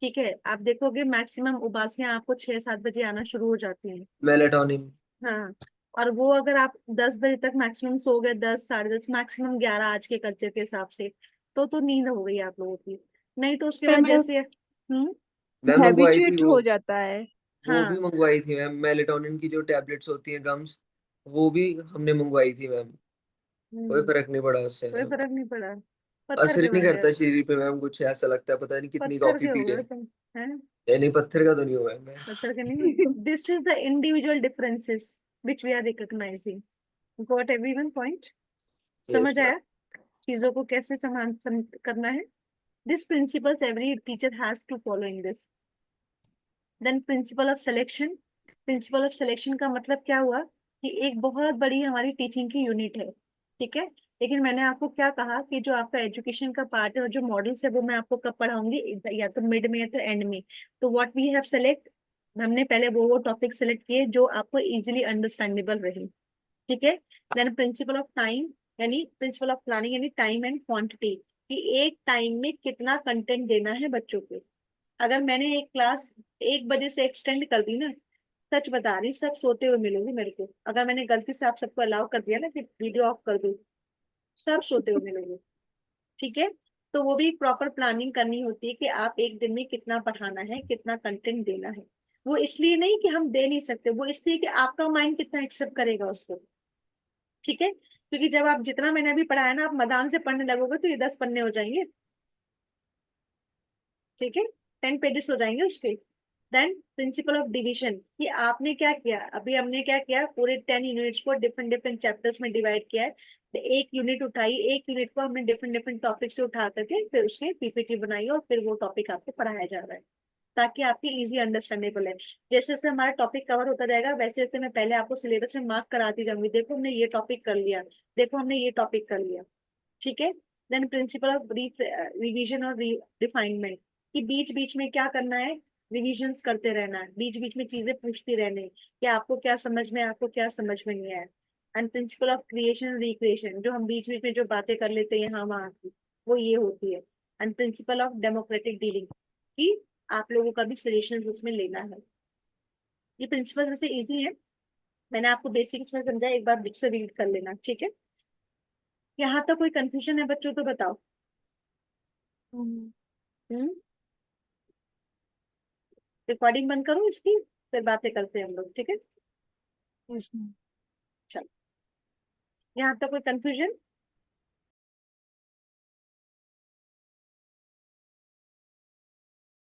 ठीक है, आप देखोगे मैक्सिमम उबासियां आपको 6-7 बजे आना शुरू हो जाती हैं। मेलेटोनिन। हाँ, और वो अगर आप 10 बजे तक मैक्सिमम सो गए, 10, 10:30, मैक्सिमम 11 आज के कल्चर के हिसाब से, तो नींद हो गई आप लोगों की। नहीं तो उसके फिर बाद मैं जैसे मैं मंगवाई थी हैबिचुएट वो हो जाता है। वो भी हाँ। मंगवाई थी मैम, मेलेटोनिन की जो टैबलेट्स होती हैं गम्स, वो भी हमने मंगवाई थी मैम। कोई हम्म। फर्क नहीं पड़ा उससे कोई मैम। फर्क नहीं पड़ा। पत्थर असर ही के नहीं बन गए। करता शरीर पे मैम, कुछ ऐसा लगता है पता नहीं कितनी पत्थर कॉफी के हो पी गए ले। तुम। हैं? नहीं पत्थर का तो नहीं हुआ है मैं। पत्थर के नहीं। This is the individual differences which we are recognising. Got everyone point? Yes समझ मैम। आया चीजों को कैसे करना है? This principles every teacher has to follow in this. Then principle of selection. Principle of selection का मतलब क्या हुआ कि एक बहुत बड़ी हमारी टीचिंग की यूनिट है। ठीक है, लेकिन मैंने आपको क्या कहा कि जो आपका एजुकेशन का पार्ट है और जो मॉडल्स है वो मैं आपको कब पढ़ाऊंगी, या तो मिड में या तो एंड में। तो व्हाट वी हैव सेलेक्ट, हमने पहले वो टॉपिक सेलेक्ट किए जो आपको इजीली अंडरस्टैंडेबल रहे। ठीक है। देन प्रिंसिपल ऑफ टाइम, यानी प्रिंसिपल ऑफ प्लानिंग, यानी टाइम एंड क्वांटिटी, कि एक टाइम में कितना कंटेंट देना है बच्चों को। अगर मैंने एक क्लास 1 बजे से एक्सटेंड कर दी ना, सच बता रही हूँ, सब सोते हुए मिलोगे मेरे को। अगर मैंने गलती से आप सबको अलाउ कर दिया ना कि वीडियो ऑफ कर दो, सब सोते हुए मिलोगे। ठीक है। तो वो भी प्रॉपर प्लानिंग करनी होती है कि आप एक दिन में कितना पढ़ाना है, कितना कंटेंट देना है। वो इसलिए नहीं कि हम दे नहीं सकते, वो इसलिए कि आपका माइंड कितना एक्सेप्ट करेगा उसको। ठीक है, क्योंकि जब आप जितना मैंने अभी पढ़ाया ना, आप मदान से पढ़ने लगोगे तो ये 10 पन्ने हो जाएंगे। ठीक है, 10 पेजेस हो जाएंगे उसके। देन प्रिंसिपल ऑफ डिवीजन, कि आपने क्या किया, अभी हमने क्या किया, पूरे 10 यूनिट्स को डिफरेंट डिफरेंट चैप्टर्स में डिवाइड किया है। तो एक यूनिट उठाई, एक यूनिट को हमने डिफरेंट डिफरेंट टॉपिक से उठा करके फिर उसमें पीपीटी बनाई और फिर वो टॉपिक आपको पढ़ाया जा रहा है, ताकि आपकी इजी अंडरस्टैंडेबल है। जैसे जैसे हमारा टॉपिक कवर होता जाएगा वैसे वैसे मैं पहले आपको सिलेबस में मार्क कराती जाऊंगी, देखो हमने ये टॉपिक कर लिया, देखो हमने ये टॉपिक कर लिया। ठीक है। देन प्रिंसिपल ऑफ रिवीजन और रिफाइनमेंट, कि बीच बीच में क्या करना है, रिविजन्स करते रहना है, बीच बीच में चीजें पूछती रहने कि आपको क्या समझ में, आपको क्या समझ में नहीं आया। And principle of creation recreation, जो हम बीच बीच में जो बातें कर लेते हैं यहाँ वहाँ की, वो ये होती है। And principle of democratic dealing, कि आप लोगों का भी सजेशन उसमें लेना है। ये प्रिंसिपल वैसे इजी है, मैंने आपको बेसिक्स में समझाया, एक बार बुक से रीड कर लेना। ठीक है, यहाँ तक कोई कंफ्यूजन है बच्चों तो बताओ। हम्म। रिकॉर्डिंग बंद करो इसकी, फिर बातें करते हैं हम लोग। ठीक है, यस मैम। चलो, यहाँ तक कोई कंफ्यूजन?